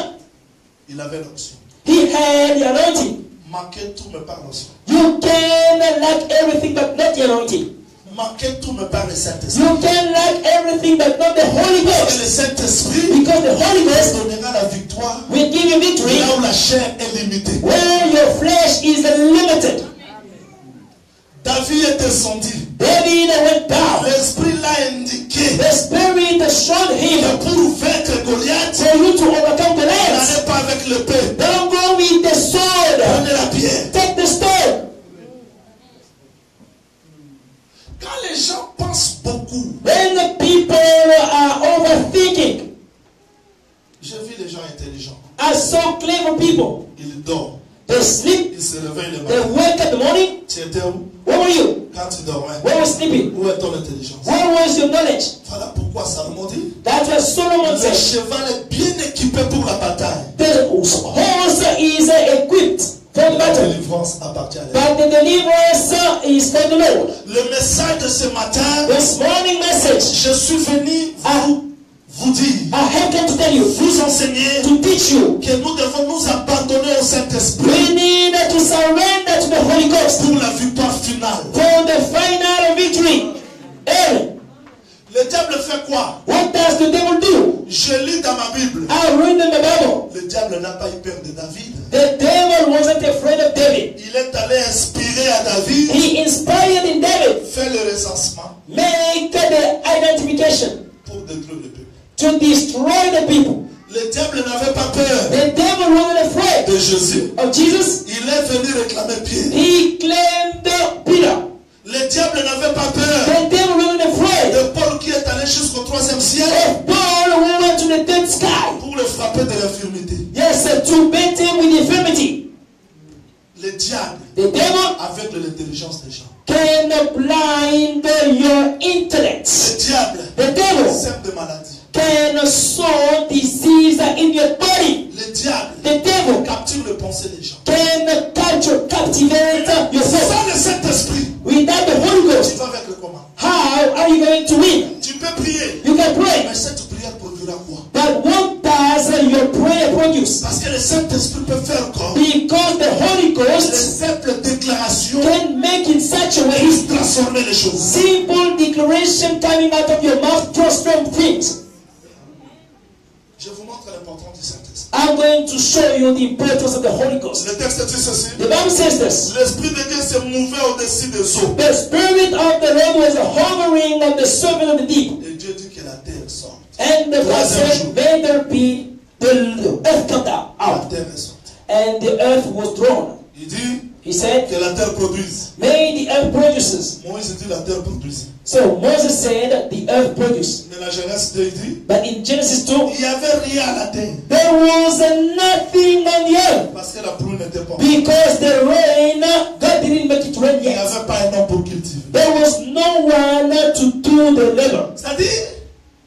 Il avait l'onction. He had the anointing. Manquer tout me par l'onction. You can lack everything but not the anointing. Manquer tout me par le Saint-Esprit. You can lack everything but not the Holy Parce que Ghost. le Saint-Esprit Because the Holy Ghost donnera la victoire will give you victory là où la chair est limitée. where your flesh is limited. David est descendu. David went down. L'Esprit l'a indiqué The Spirit showed him que pour vaincre Goliath, for you to overcome the Goliath. n'allez pas avec l'épée. Don't go with the sword. Prenez la pierre. Take the stone. Quand les gens pensent beaucoup, When the people are overthinking, j'ai vu des gens intelligents. I saw clever people. Ils dorment. They sleep, Ils se réveillent le they matin. wake up in the morning. Tu étais où? Where were you? Quand tu dormais. Where was sleeping? Où est ton intelligence? Where was your knowledge? Voilà pourquoi Salomon dit, That's what Solomon le said. cheval est bien équipé pour la bataille. The horse is equipped for the La battle, délivrance appartient à lui. but the deliverance is for the Lord. Le message de ce matin, This morning message, je suis venu vous dire, I have come to tell you, vous enseigner to teach you, que nous devons nous abandonner au Saint-Esprit we need to surrender to the Holy Ghost pour la victoire finale. for the final victory. Aaron, Le diable fait quoi? what does the devil do? Je lis dans ma Bible. I read in the Bible. Le diable n'a pas eu peur de David. The devil wasn't afraid of David. Il est allé inspirer à David, He inspired in David, faire le recensement make the identification pour détruire le peuple. to destroy the people. Le diable n'avait pas peur The devil wasn't afraid de Jésus. of Jesus. Il est venu réclamer Pierre. He claimed Peter. Le diable n'avait pas peur The devil wasn't afraid de Paul qui est allé jusqu'au 3e ciel of Paul who went to the third sky. pour le frapper de l'infirmité. Yes, to beat him with infirmity. Le diable, The devil avec l'intelligence des gens. can blind your intellect. Le diable The devil sème des maladies. can sow disease in your body. Le diable The devil capture les pensées des gens. can captivate your soul. Sans le Saint-Esprit, Without the Holy tu Ghost, vas avec le comment? how are you going to win? Tu peux prier, You can pray, mais cette prière produira quoi? but what does your prayer produce? Parce que le Saint-Esprit peut faire comme Because the Holy les Ghost simples déclarations can make in such a way puissent transformer les choses. simple declaration coming out of your mouth transform things. Je vous montre l'importance du Saint-Esprit. I'm going to show you the importance of the Holy Ghost. Le texte dit ceci. The Bible says this. L'Esprit de Dieu se mouvait au-dessus des eaux. The Spirit of the Lord was hovering on the surface of the deep. Et Dieu dit que la terre sort. And the God said, may there be the earth come down La out. terre est sortie. And the earth was drawn. Il dit, He said, que la terre produise. may the earth produces. Moïse dit la terre produise. So Moses said the earth produce. Mais la Genèse 2 dit, But in Genesis 2, il n'y avait rien à la terre. there was nothing on the earth. Parce que la pluie n'était pas. Because the rain, God didn't make it rain Il n'y yet. avait pas un homme pour cultiver. There was no one to do the labor. C'est-à-dire,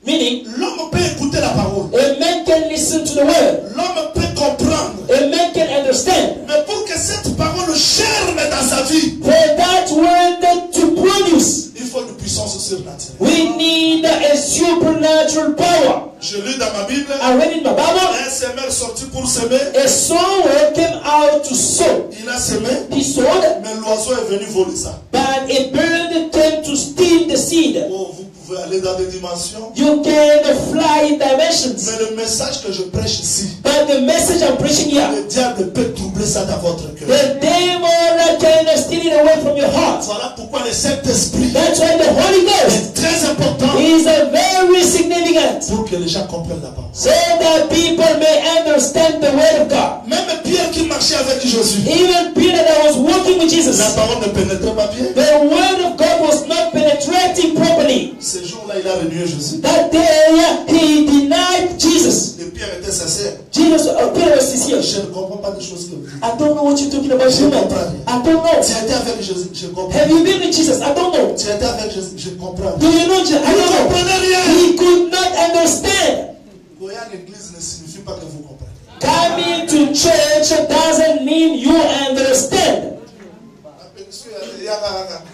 Meaning, l'homme peut écouter la parole. a man can listen to the word. L'homme peut comprendre. A man can understand. Mais pour que cette parole germe dans sa vie, For that word to produce, il faut une puissance surnaturelle. we need a supernatural power. Je lis dans ma Bible, I read in my Bible, un semeur sorti pour semer. a sower came out to sow. Il a semé, He sowed, mais l'oiseau est venu voler ça. but a bird came to steal the seed. Oh, vous pouvez aller dans des dimensions. You can fly in dimensions. Mais le message que je prêche ici, But the message I'm preaching here, le diable peut troubler ça dans votre cœur. the devil can steal it away from your heart. Voilà pourquoi le Saint-Esprit That's why the Holy Ghost est très important is very significant, pour que les gens comprennent la parole. so that people may understand the word of God. Même Pierre qui marchait avec Jésus, Even Peter that was walking with Jesus, la parole ne pénétrait pas bien. the word of God was not penetrating properly. Ce jour-là, il a renié Jésus. That day he denied Jesus. Et Pierre était sincère. Peter was sincere. Je ne comprends pas des choses que vous dites. I don't know what you're talking about, human. I don't know. Tu étais avec Jésus, je comprends. Have you been with Jesus? I don't know. Tu étais avec Jésus, je comprends. Do you know Jesus? I Vous ne don't know. comprenez rien. He could not understand. Voyez à l'église ne signifie pas que vous comprenez. Coming to church doesn't mean you understand.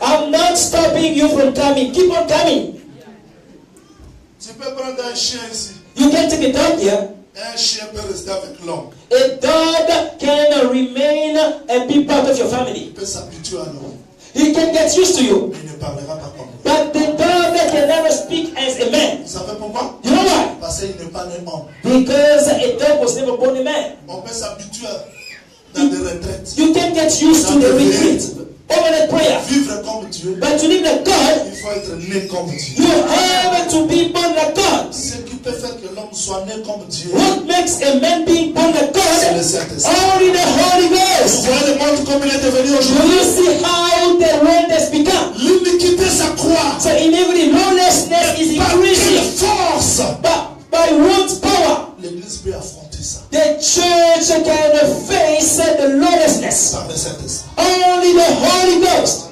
I'm not stopping you from coming. Keep on coming. Tu peux prendre un chien ici. You can take a dog here. Un chien peut rester avec l'homme. A dog can remain and be part of your Il family. peut s'habituer à l'homme. He can get used to you. Il ne parlera pas comme vous. But the dog can never speak as a man. Vous savez pourquoi? You know why? Parce qu'il n'est pas né homme. Because a dog was never born a man. On peut s'habituer dans des retraites. You can get used to the retreat, overnight prayer. Vivre comme Dieu, But to live like God, il faut être né comme Dieu. you have to be born like God. Ce qui peut faire que l'homme soit né comme Dieu, What makes a man being born like c'est le God? Saint-Esprit. Only the Holy Vous Ghost. voyez le monde comme il est devenu Do aujourd'hui? you see how the world has become? L'iniquité s'accroît. So in every lawlessness is Par quelle increasing. force But by what power? l'Église peut affronter ça? The church can face the lawlessness. Par le Saint-Esprit. Only the Holy Ghost.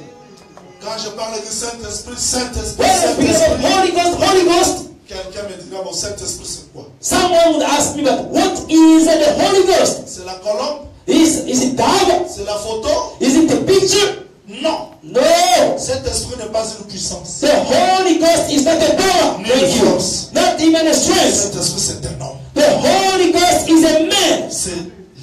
Quand je parle du Saint-Esprit, Saint-Esprit, When I speak of Saint-Esprit, Holy Ghost, quelqu'un me dira, bon, Saint-Esprit c'est quoi? someone would ask me, but what is the Holy Ghost? C'est la colombe? Is it dog? C'est la photo? Is it the picture? Non. No. Saint-Esprit n'est pas une puissance. The Holy Ghost is not a power. No Thank you. force. Not even a strength. Saint-Esprit c'est un homme. The Holy Ghost is a man. C'est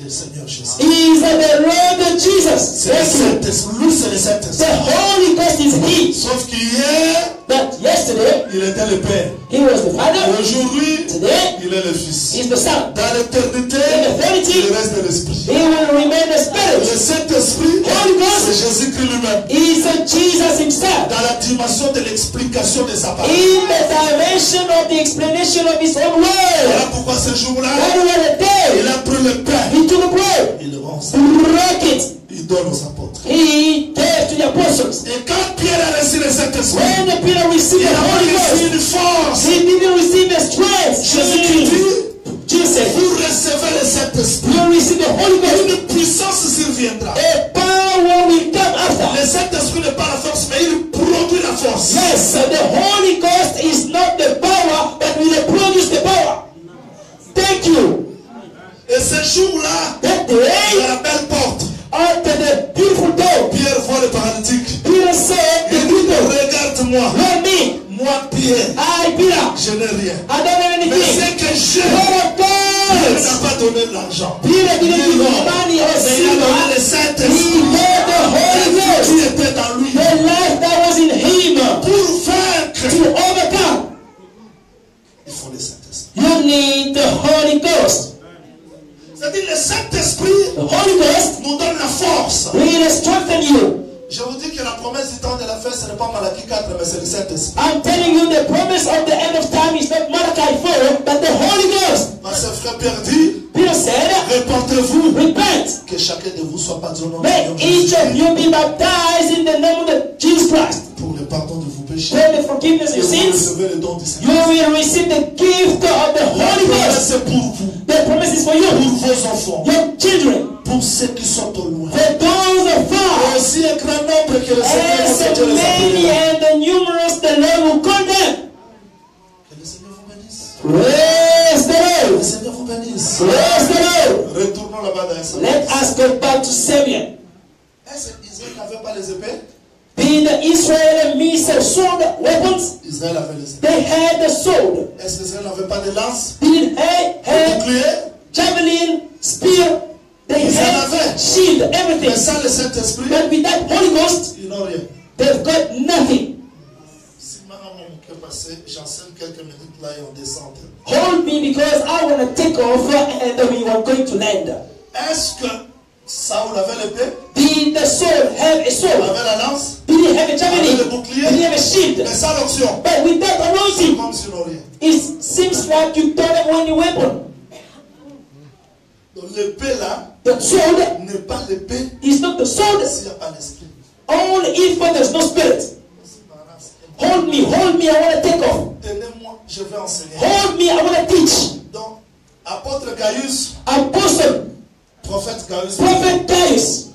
le Seigneur Jésus. He is the Lord Jesus. C'est le Thank you. Saint-Esprit. Lui c'est le The Saint-Esprit. Holy Ghost is He. Sauf qu'hier, But yesterday, il était le Père. He was the Et Father. aujourd'hui, Today, il est le Fils. He is the Son. Dans l'éternité, In eternity, il reste de l'Esprit. He will remain the Le Spirit. Saint-Esprit, Holy Ghost c'est Jésus-Christ lui-même. He is Jesus Himself. Dans la dimension de l'explication de sa parole. In the dimension of the explanation of His own word. Voilà pourquoi ce jour-là, That was the day il a pris le pain. He took the bread, Il le ronce. broke it, Il donne aux apôtres. He gave to the apostles. Et quand Pierre a reçu le Saint-Esprit, When Peter received il the a Holy reçu Ghost, une force. he didn't receive the strength. Jésus-Christ dit, Jesus said, vous recevez le Saint-Esprit. you receive the Holy Ghost. Une puissance surviendra. A power will come after. Le Saint-Esprit n'est pas la force, mais il produit la force. Yes, the Holy Ghost is not the power, but will produce the power. Thank you. Et ce jour-là, That à day, la belle porte, after the beautiful door, Pierre voit le paralytique. Peter said, Il dit, regarde-moi. Lord me, Moi, Pierre, I, Peter, je n'ai rien. I don't have Mais anything. ce que j'ai, What of il God? n'a pas donné l'argent. Peter didn't give Non. money or Mais il a donné le silver. He Saint-Esprit. gave the Holy Ghost, Qui était dans lui. the life that was in him, Pour vaincre, to overcome. il faut le Saint-Esprit. You need the Holy Ghost. C'est-à-dire le Saint-Esprit The Holy Ghost nous donne la force. will strengthen you. Je vous dis que la promesse du temps de la fête, ce n'est pas Malachie 4, mais c'est le Saint-Esprit. I'm telling you, the promise of the end of time is not Malachi 4, but the Holy Ghost. Parce que frère Pierre dit, Peter said, reportez-vous repent, que chacun de vous soit pardonné au nom May de each of Jésus you be baptized in the name of Jesus Christ pour le pardon de vos péchés. for the forgiveness of Et your vous sins. recevez le don du You Seigneur. will receive the gift of the La Holy promesse Ghost. est pour vous, The promise is for you, pour vos enfants, your children, pour ceux qui sont au loin. for those afar. Et aussi un grand nombre que le Seigneur As notre Dieu les many appellera. and the numerous the Lord will call them. Que le Seigneur vous bénisse. Praise the Que le Lord. Seigneur vous bénisse. Praise the Lord. Retournons là-bas dans un Let us go back to Samuel. Est-ce qu'Israël n'avait pas les épées? Did Israel miss sword weapons? Israël avait les épées. They had the sword. Est-ce qu'Israël n'avait pas de lance? Did they have Bouclier? javelin, spear? They Ils en had avaient. shield, Mais everything. sans le Saint-Esprit, But without Holy Ghost, ils n'ont rien. they've got nothing. Si maintenant mon cœur passé, j'enseigne quelques minutes là et on descend. Hold me because I want to take off and we are going to land. Est-ce que Saoul avait l'épée? Did the sword have a Il sword? avait la lance? Did he have a Il avait le javelin? bouclier? Did he have a shield? Mais sans l'option. But without C'est anointing, comme s'ils n'ont rien. it seems like you don't have any weapon. Donc l'épée là The sword n'est pas l'épée is not the sword s'il n'y a pas l'esprit. only if there's no spirit. Hold me, I want to take off. Tenez-moi, je vais enseigner. Hold me, I want to teach. Donc, apôtre Gaius, Apostle, prophète Gaius, Prophet Gaius,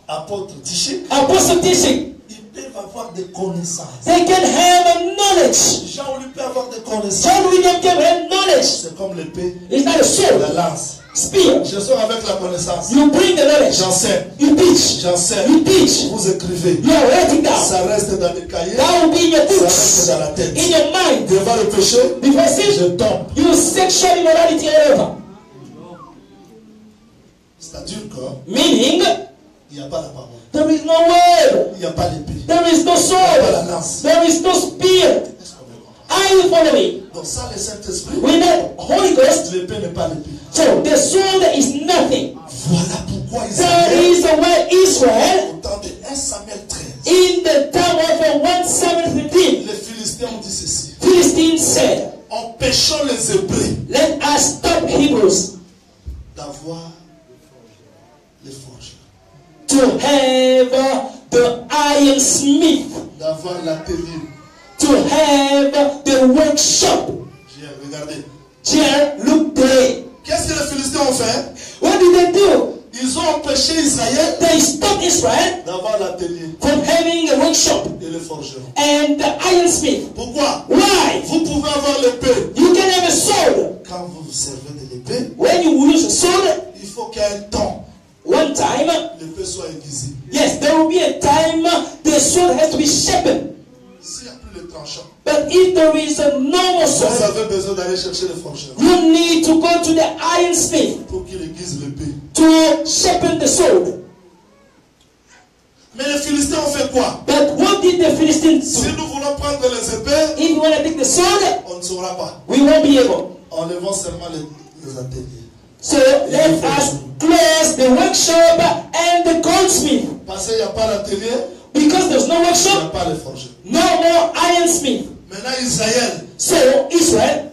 apôtre Tiché, Apostle teaching. ils peuvent avoir des connaissances. They can have a knowledge. Jean lui peut avoir des connaissances. John William can have knowledge. C'est comme l'épée, It's not a la sword, lance. spear. Je sors avec la connaissance. You bring the knowledge. J'enseigne, You teach. j'enseigne. You teach. Vous écrivez. You are writing down. Ça reste dans les cahiers, That will be in your ça reste books, dans la tête. in your mind. Devant le péché, Before je sin, tombe. you sexual immorality all over. C'est-à-dire que Meaning, il n'y a pas la parole. there is no word. Il n'y a pas l'épée. There is no Il n'y a pas la sword. lance. There is no spear. Est-ce qu'on veut comprendre? Are you following? Donc ça, le Saint-Esprit, Without Holy Ghost, l'épée n'est pas l'épée. so the sword is nothing. Voilà pourquoi That Israël, is the way Israel, au temps de 1 Samuel 13, in the time of 1 Samuel 15, les Philistins ont dit ceci. Philistines said, Empêchons les Hébreux let us stop Hebrews d'avoir les forges, to have the ironsmith, d'avoir l'atelier. to have the workshop. J'ai regardé. Here, look there. Qu'est-ce que les Philistins ont fait? What did they do? Ils ont empêché Israël They stopped Israel d'avoir l'atelier from having a workshop et le forgeron. and the ironsmith. Pourquoi? Why? Vous pouvez avoir l'épée. You can have a sword. Quand vous vous servez de l'épée, When you use a sword, il faut qu'il y ait un temps. one time, L'épée soit aiguisée. yes, there will be a time the sword has to be sharpened. S'il n'y a plus le tranchant, But if there is a normal vous sword, avez besoin d'aller chercher le forgeron you need to go to the ironsmith pour qu'il aiguise l'épée. to sharpen the sword. Mais les Philistins ont fait quoi? But what did the Philistines Si do? nous voulons prendre les épées, If you want to take the sword, on ne saura pas. we won't be able. Enlevons seulement les ateliers. So let us close the workshop and the goldsmith. Parce qu'il n'y a pas l'atelier, Because there's no il n'y a workshop, pas le forgeron. no more ironsmith. Maintenant, Israël, So Israel,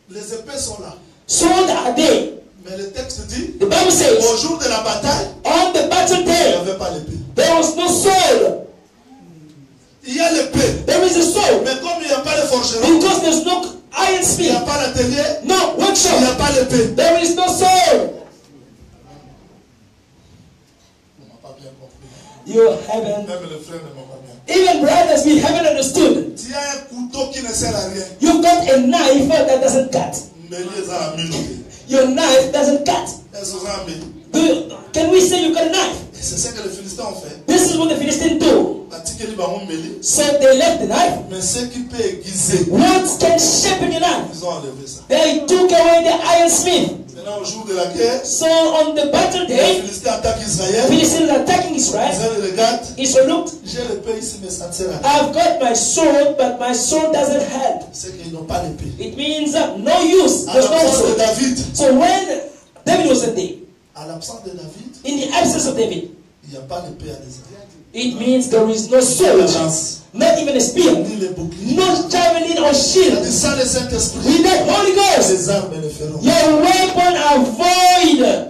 les épées sont là. sword are there. Mais le texte dit, The Bible says, au jour de la bataille, on the battle il n'y day, avait pas l'épée. there was no sword. Il y a l'épée. There is a sword. Mais comme il n'y a pas de forgeron, Because there's no il n'y ironsmith, a pas l'atelier, no il n'y a workshop, pas l'épée. there is no sword. On n'a pas bien compris. You haven't, Même les frères ne m'ont pas bien. even brothers, we haven't understood. Tu as un couteau qui ne sert à rien. You've got a knife that doesn't cut. Mais les a mis. Your knife doesn't cut. Elles sont en mis. Can we say you got a knife? Et c'est ça que les Philistins ont fait. This is what the Philistines do. Batikeli Baron Meli. So they left the knife. Mais ceux qui peuvent aiguiser, What can sharpen your knife? ils ont enlevé ça. They took away the ironsmith. Maintenant, au jour de la guerre, So on the battle les day, Philistins attaquent Israël. Philistines are attacking Israel. Israël regarde. Israel looked, J'ai l'épée ici, mais ça ne sert à rien. I've got my sword, but my sword doesn't help. C'est qu'ils n'ont pas l'épée. It means no use. À There's no l'absence de sword. David, So when David wasn't there, à l'absence de David, in the absence of David, il n'y a pas d'épée à Israël. it means there is no Ni la sword, lance, not even a spear, ni les boucliers. no javelin or shield. C'est ça le Saint-Esprit. Without Holy Ghost, Les armes le feront. your weapon are void.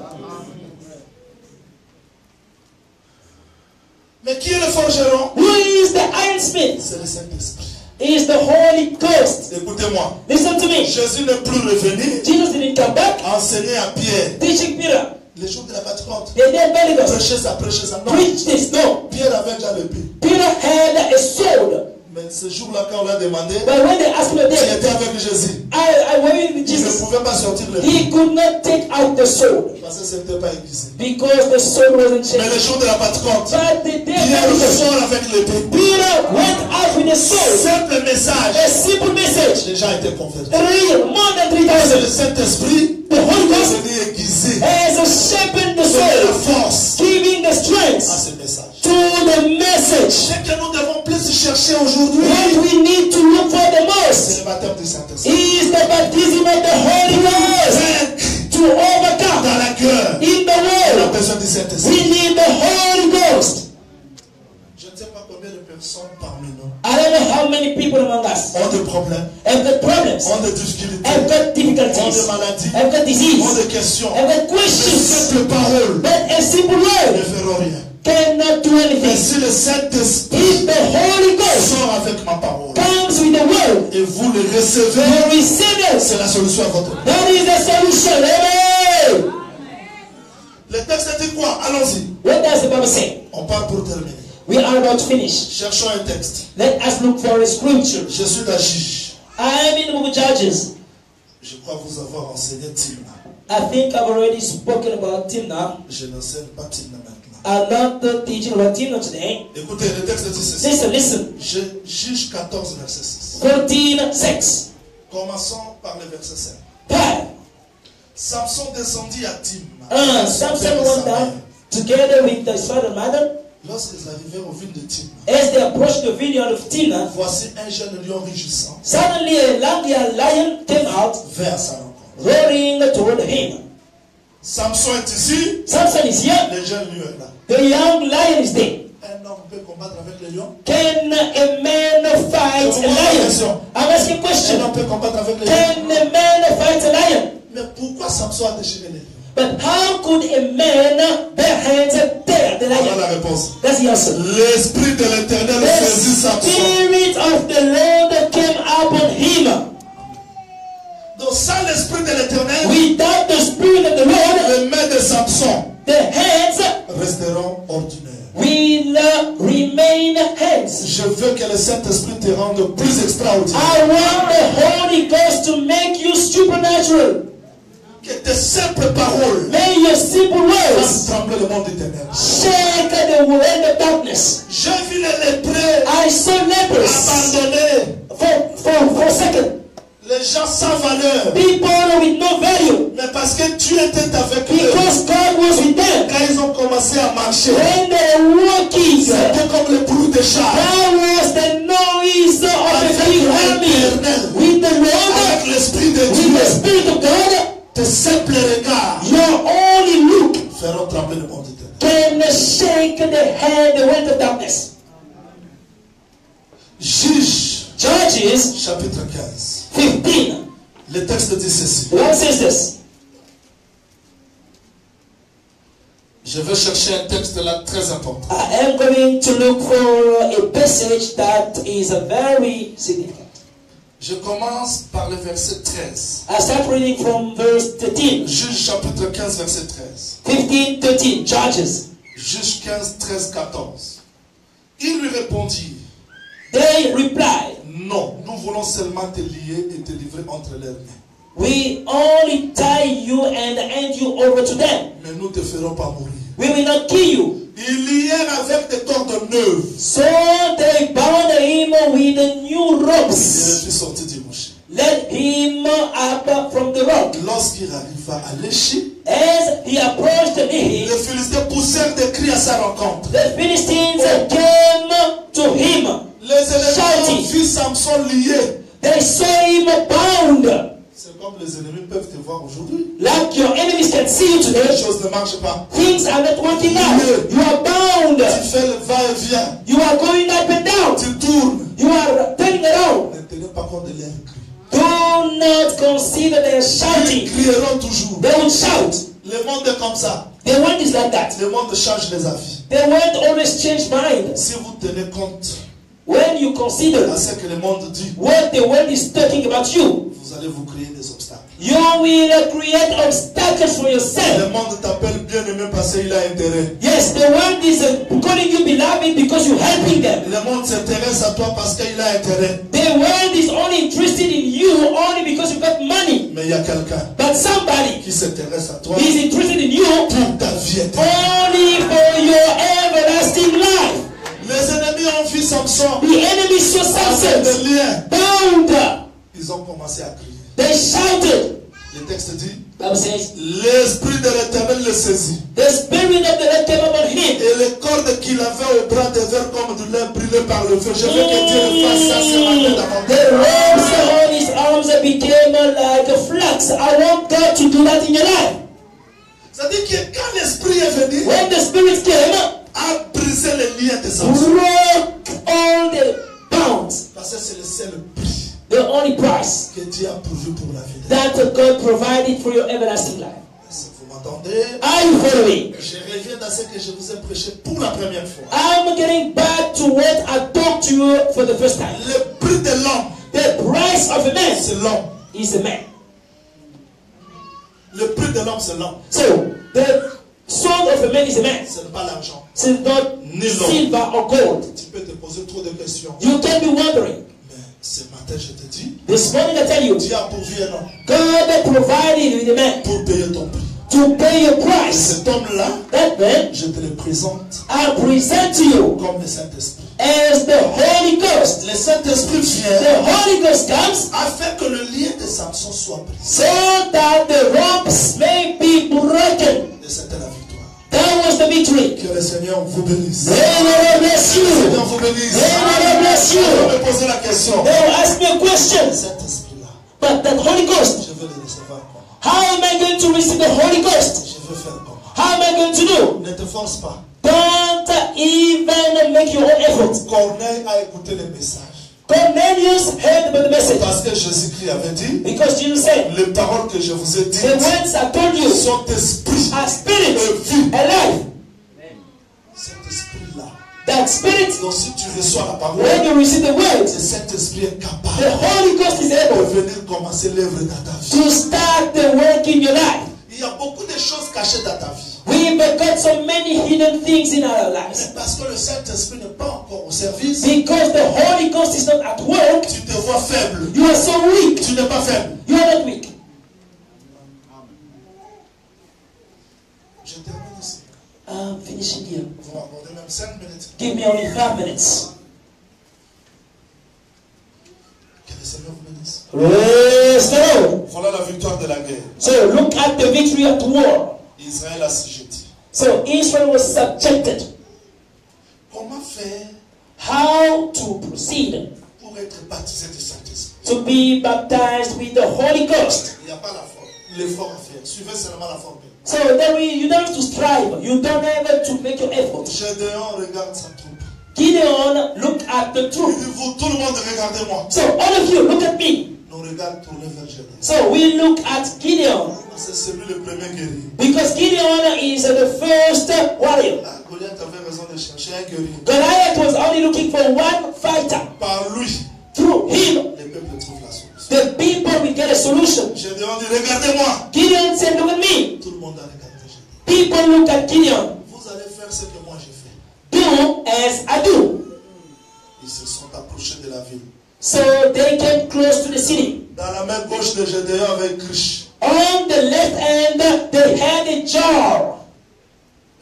qui est le forgeron? Who is the ironsmith? C'est le Saint-Esprit. He is the Holy Ghost. Écoutez-moi. Listen to me. Jésus n'est plus revenu Jesus didn't come back enseigner à Pierre. teaching Peter. Les jours de la Pentecôte. The day of Pentecost. Prêchez ça. Non. Preach this. No. Pierre avait déjà l'épée. Peter had a sword. Mais ce jour-là, quand on l'a demandé, But when they asked him il again, était avec Jésus. I went with Il ne Jesus. pouvait pas sortir l'épée. He could not take out the sword Parce que ce n'était pas aiguisé. because the sword wasn't Mais changed. le jour de la Pentecôte, But the day of Pierre Pentecost, sort avec l'épée. Peter went out with a sword. Simple message. A simple message. Les gens étaient convertis. More than C'est le 3,000. Saint-Esprit The Holy qui Ghost est venu aiguiser, has sharpened the donner la sword, force giving the à strength ce message. to the message. Ce que nous devons plus chercher aujourd'hui, What we need to look for the c'est most le baptême du Saint-Esprit. is the baptism of the Holy Ghost to overcome Dans la cœur, in the on a world. besoin du We Saint-Esprit. need the Holy Ghost. Je ne sais pas combien de personnes parmi nous I don't know how many people among us ont des problèmes, have got problems, ont des difficultés, have got ont des difficulties, maladies, have got ont disease, des questions. have got Les questions, simples paroles but a simple ne word feront rien. cannot do Mais anything. si le Saint-Esprit If the Holy Ghost sort avec ma parole comes with the word, et vous le recevez, you receive it. c'est la solution à votre problème. That is the solution. Amen. Le texte dit quoi? Allons-y. What does the Bible say? On parle pour terminer. We are about to finish. Cherchons un texte. Let us look for a scripture. Je suis la juge. I am in the book of Judges. Je crois vous avoir enseigné Timna. I think I've already spoken about Timnah. Je n'enseigne pas Timna maintenant. I'm not teaching about Timnah today. Écoutez, le texte dit ceci. Listen. Juge 14, verset 6. 14:6. Commençons par le verset 5. 5. Samson descendit à Timna. Samson went down together with his father and mother. Lorsqu'ils arrivèrent aux villes de Timna, As they approached the vineyard of Timnah, voici un jeune lion rugissant suddenly a lion came out, vers sa rencontre. roaring toward him. Samson est ici, Samson is here. le jeune lion est là. The young lion is there. Un homme peut combattre avec le lion? Can a man fight a lion? I'm asking a Un question. homme peut combattre avec le lion? Can a man fight a lion? Mais pourquoi Samson a déchiré les lions? But how could a man bare hands tear the Voilà lion? la réponse. That's the answer. L'esprit de l'Éternel The saisit Samson. spirit of the Lord came upon him. Donc sans l'esprit de l'Éternel, Without the spirit of the Lord, les mains de Samson the hands resteront ordinaires. will remain hands. Je veux que le Saint-Esprit te rende plus extraordinaire. I want the Holy Ghost to make you supernatural. Que tes simples paroles May your simple words fassent trembler le monde éternel. shake the world of darkness. J'ai vu les lépreux I saw lepers abandonnés, for a second. les gens sans valeur. People with no value. Mais parce que Dieu était avec eux, Because God was with them. quand ils ont commencé à marcher, When they were walking, c'était comme le bruit des chars. that was the noise of the big army. With the Avec Lord, l'Esprit de with Dieu, the Spirit of God, tes simples regards your only look feront trembler le monde éternel. can shake the world of darkness. Juge, Judges chapitre 15. 15. Le texte dit ceci. The Bible says this. Je vais chercher un texte là très important. I am going to look for a passage that is very significant. Je commence par le verset 13. I start reading from verse 13. Juge chapitre 15, verset 13. 15:13. Judges. Juge 15, 13, 14. Il lui répondit, They replied, non, nous voulons seulement te lier et te livrer entre leurs mains. we only tie you and hand you over to them. Mais nous ne te ferons pas mourir. We will not kill you. Ils lièrent avec des cordes neuves. So they bound him with new Il ropes. est sorti du rocher. Led him up from the rock. Lorsqu'il arriva à l'échi, As he approached les me, Philistins poussèrent des cris à sa rencontre. the Philistines came to him. Les ennemis Shouting. ont vu Samson lié. They saw him bound. C'est comme les ennemis peuvent te voir aujourd'hui. Like your enemies can see you Les today. choses ne marchent pas. Things are not working out. You are bound. Tu fais le va-et-vient. You are going up and down. Tu tournes. You are turning around. Ne tenez pas compte de leurs cris. Do not consider their Ils shouting. crieront toujours. They will shout. Le monde est comme ça. The world is like that. Le monde change les avis. The world always change mind. Si vous tenez compte When you consider à ce que le monde dit, what the world is talking about you, vous allez vous créer des obstacles. you will create obstacles for Le yourself. monde t'appelle bien-aimé parce qu'il a intérêt. Yes, the world is calling you beloved because you're helping them. Le monde s'intéresse à toi parce qu'il a intérêt. The world is only interested in you only because you've got money. Mais il y a quelqu'un But somebody qui s'intéresse à toi is interested in you pour ta vie éternelle. only for your everlasting life. Les ennemis ont vu Samson The enemy saw avec Samson des liens. bound. Ils ont commencé à crier. They shouted. Le texte dit, Bible says, l'esprit de l'Éternel le saisit. the spirit of the Lord came upon him. Et les cordes qu'il avait au bras devinrent comme du lin brûlé par le feu. Je veux que Dieu fasse ça ce matin dans mon The cœur. ropes on his arms became like a flax. I want God to do that in your life. C'est-à-dire que quand l'esprit est venu, When the spirit came, a brisé les liens de Samson. broke all the bounds. Parce que c'est le seul prix The only price que Dieu a pourvu pour la vie. that God provided for your everlasting life. Si vous m'entendez, Are you following? je reviens dans ce que je vous ai prêché pour la première fois. I'm getting back to what I talked to you for the first time. Le prix de l'homme, The price of a man c'est l'homme. is a man. Le prix de l'homme, c'est l'homme. So, the soul of a man is a man. Ce n'est pas l'argent. It's not Ni l'or. silver or gold. Tu peux te poser trop de questions. You can be wondering. Mais ce matin, je te dis, This morning I tell you, Dieu a pourvu un homme God provided with a man pour payer ton prix. to pay your Et price. cet homme-là, That man, je te le présente I present to you comme le Saint-Esprit. as the Holy Ghost. Le Saint-Esprit vient The Holy Ghost comes afin que le lien de Samson soit brisé. so that the ropes may be broken. Et c'était la victoire. That was the victory. Que le Seigneur vous bénisse. May the Lord bless Que le you. Seigneur vous bénisse. May the Lord bless Je you. vais me poser la question. They will ask me a question, Cet esprit-là, but that Holy Ghost, je veux le recevoir comment? how am I going to receive the Holy Ghost? Je veux faire comment? How am I going to do? Ne te force pas. Don't even make your own effort. Corneille a écouté le message. Cornelius heard about the message Parce que Jésus-Christ avait dit, because Jesus said, les paroles que je vous ai dites the words I told you sont esprit are spirit et vie. and life. Cet esprit-là. That spirit, Donc si tu reçois la parole, when you receive the words, cet esprit est the capable Holy Ghost is de able venir commencer l'œuvre dans ta vie. to start the work in your life. Il y a beaucoup de choses cachées dans ta vie. We've got so many hidden things in our lives. Mais parce que le Saint-Esprit n'est pas encore au service, Because the Holy Ghost is not at work, tu te vois faible. you are so weak. Tu n'es pas faible. You are not weak. Je termine ici. I'm finishing here. Vous m'accordez même 5 minutes. Give me only 5 minutes. Que le Seigneur vous bénisse. Praise the Lord. Voilà la victoire de la guerre. So look at the victory at war. Israël assujetti. So Israel was subjected. Comment faire How to proceed pour être baptisé du Saint-Esprit? to be baptized with the Holy Ghost. Il n'y a pas l'effort à faire. Suivez seulement la formule. So you don't have to strive. You don't have to make your effort. Gédéon regarde sa troupe. Gideon, look at the Il truth. dit, vous, tout le monde, regardez-moi. So all of you, look at me. Nos regards tournés vers Gédéon. So we look at Gideon C'est celui le premier guerrier. because Gideon is the first warrior. Ah, Goliath avait raison de chercher un guerrier. Goliath was only looking for one fighter. Par lui, Through him, les peuples trouvent la solution. the people will get a solution. Gédéon dit, regardez-moi. Gideon said, look at me. Tout le monde a regardé Gédéon. People look at Gideon. Vous allez faire ce que moi j'ai fait. Do as I do. Ils se sont approchés de la ville. So they came close to the city. Dans la main gauche de Gédéon avec cruche. On the left hand, they had a jar.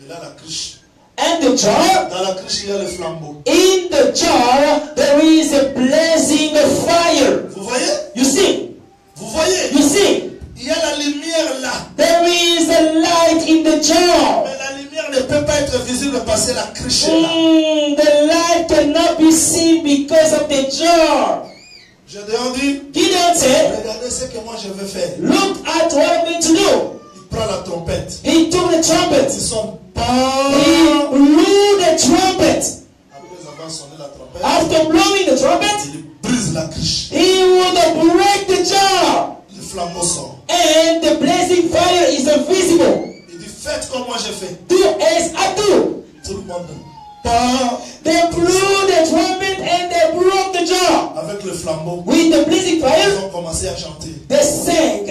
Et là, la cruche. And the jar, Dans la cruche, il y a le flambeau. in the jar, there is a blazing fire. Vous voyez? You see? Vous voyez? You see? Il y a la lumière là. There is a light in the jar. Mais la lumière ne peut pas être visible parce que la cruche est là. The light cannot be seen because of the jar. Gédéon dit, Gideon said, regardez ce que moi je veux faire. look at what I'm going to do. Il prend la trompette. He took the trumpet. Ils sont He pas. blew the trumpet. Après avoir sonné la trompette, After blowing the trumpet, il brise la cruche. he would break the jar. Le flambeau sort. And the blazing fire is invisible. Il dit, Faites comme moi j'ai fait. Do as I do. Tout le monde. Pas They blew the trumpet and they broke the jar. avec le flambeau. With the blazing fire, Ils ont commencé à chanter. they sang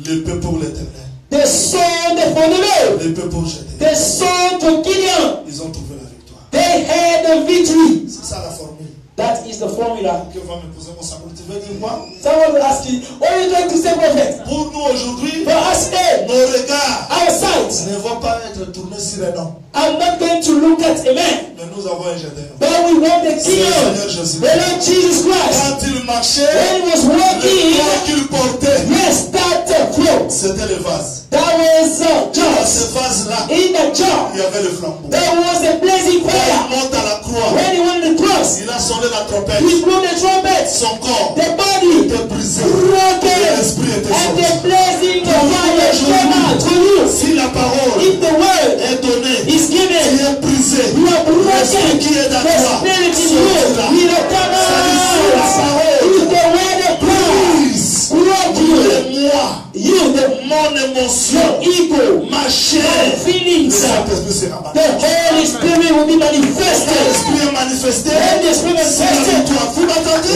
L'épée pour l'Éternel. the song for the Lord. L'épée pour Gédéon. The song to Gideon. Ils ont trouvé la victoire. They had the victory. C'est ça la formule. That is the formula. Que va me poser mon salut. Tu veux dire quoi? Someone will ask you, what are you trying to say, prophet? Pour nous aujourd'hui, For us today, nos regards our sight, ne vont pas être tournés sur un homme. I'm not going to look at a man, Mais nous avons un Gédéon. but we want the C'est le King, Seigneur Jésus. the Lord Jesus Christ. Quand il marchait, When he was le walking, corps qu'il portait, yes, that clothes, c'était le vase. that was Dans jars. ce vase-là, In the jar, il y avait le flambeau. there was a blazing Quand fire. il monte à la croix, When he went to the cross, il a sonné la trompette. he blew the trumpet, Son corps the body était brisé. broken, L'esprit était and sorti. the blazing fire came out to you. Si la parole If the word est donnée, is tu given, es brisé. you are L'esprit broken. qui est dans The toi spirit in you sortira. will come Salissez la out. parole. If the word of God Brise. broke you, Et moi, you, mon émotion, your ego, ma chair, your feelings, le Saint-Esprit sera the manifesté. Holy Spirit will be manifested. L'Esprit est manifesté. When the Spirit C'est la manifested, victoire. Vous m'entendez?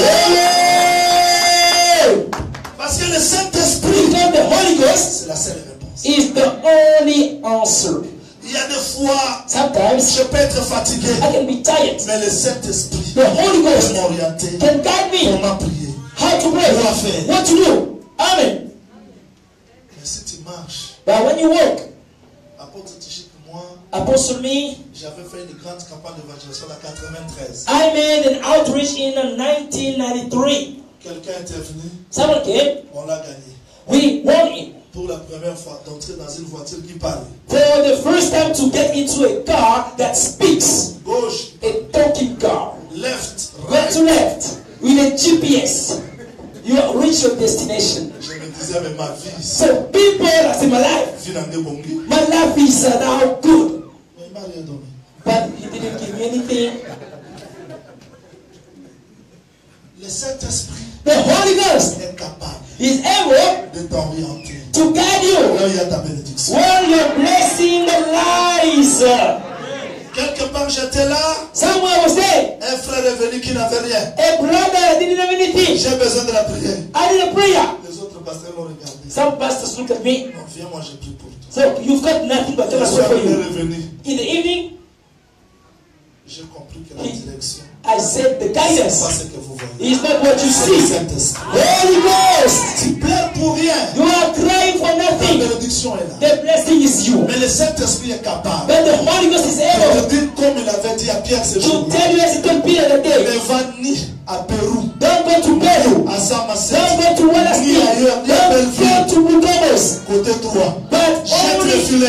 hey! Parce que le Saint-Esprit, Because the Holy Ghost c'est la seule réponse. is the only answer. Il y a des fois, Sometimes je peux être fatigué, I can be tired. mais le Saint-Esprit The Holy peut Ghost m'orienter. can guide me Comment prier? how to pray, Quoi faire? what to do. Amen. Mais si tu marches, But when you walk, apôtre Tichik, moi, Apostle me, j'avais fait une grande campagne d'évangélisation en 93. I made an outreach in 1993. Quelqu'un est venu, Someone came, on l'a gagné. we won it. Pour la première fois, d'entrer dans une voiture qui parle. For the first time to get into a car that speaks, Gauche, a talking car. left, Go right. to left with a GPS. You reach your destination. Je me disais, mais ma vie, So people that say my life, vie dans des bongues. my life is now good. Mais il m'a rien donné. But he didn't give me anything. Le Saint-Esprit The Holy Ghost est capable is able de t'orienter. to guide you Là, il y a ta bénédiction. where your blessing lies. Quelque part, j'étais là. Somewhere was there. Un frère est venu qui n'avait rien. A brother didn't have anything. J'ai besoin de la prière. I need a prayer. Les autres pasteurs l'ont regardé. Some pastors look at me. Non, viens, moi, j'ai pris pour toi. So you've got nothing but Le to soir, pray for il est you. revenu. In the evening, J'ai compris que la direction, I said the c'est pas guidance ce que vous voyez. is not what you C'est le see. Saint-Esprit. Holy Ghost, Tu pleures pour rien. you are crying for La nothing. bénédiction est là. The blessing is you. Mais le Saint-Esprit est capable But the Holy Ghost is de able te dire, comme il avait dit à Pierre ce to jour, tell you as it told Peter that day. ne va ni à Pérou, Don't go to Peru. à Samasset, Don't go to Wallace. ni ailleurs, ni à Don't Belleville, go to Mutomos. côté 3. But Jette le only filet.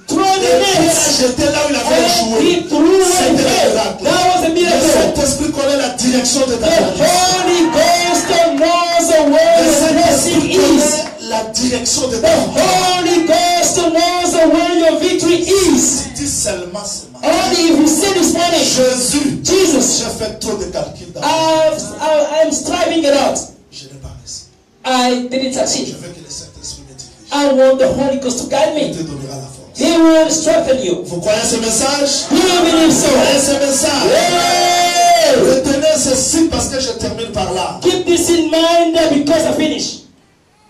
throw Et the Pierre net. a jeté là où il avait And échoué. he threw C'était right le there. miracle. That was a Le miracle. Saint-Esprit connaît la direction de ta The bénédiction. Holy Ghost knows where Le your blessing Saint-Esprit is. connaît la direction de The ta vie. Holy Ghost knows where your victory is. Dis seulement ce matin, Only if you say this morning, Jésus, Jesus, j'ai fait trop de calculs dans ma vie. I'm striving it out. Je n'ai pas réussi. I didn't Je succeed. veux que le Saint-Esprit me dirige. I want the Holy Ghost to guide Il me. te donnera la force. He will strengthen you. Vous croyez ce message? Do you believe so? Vous croyez ce message? Yay! Retenez ceci parce que je termine par là. Keep this in mind because I finish.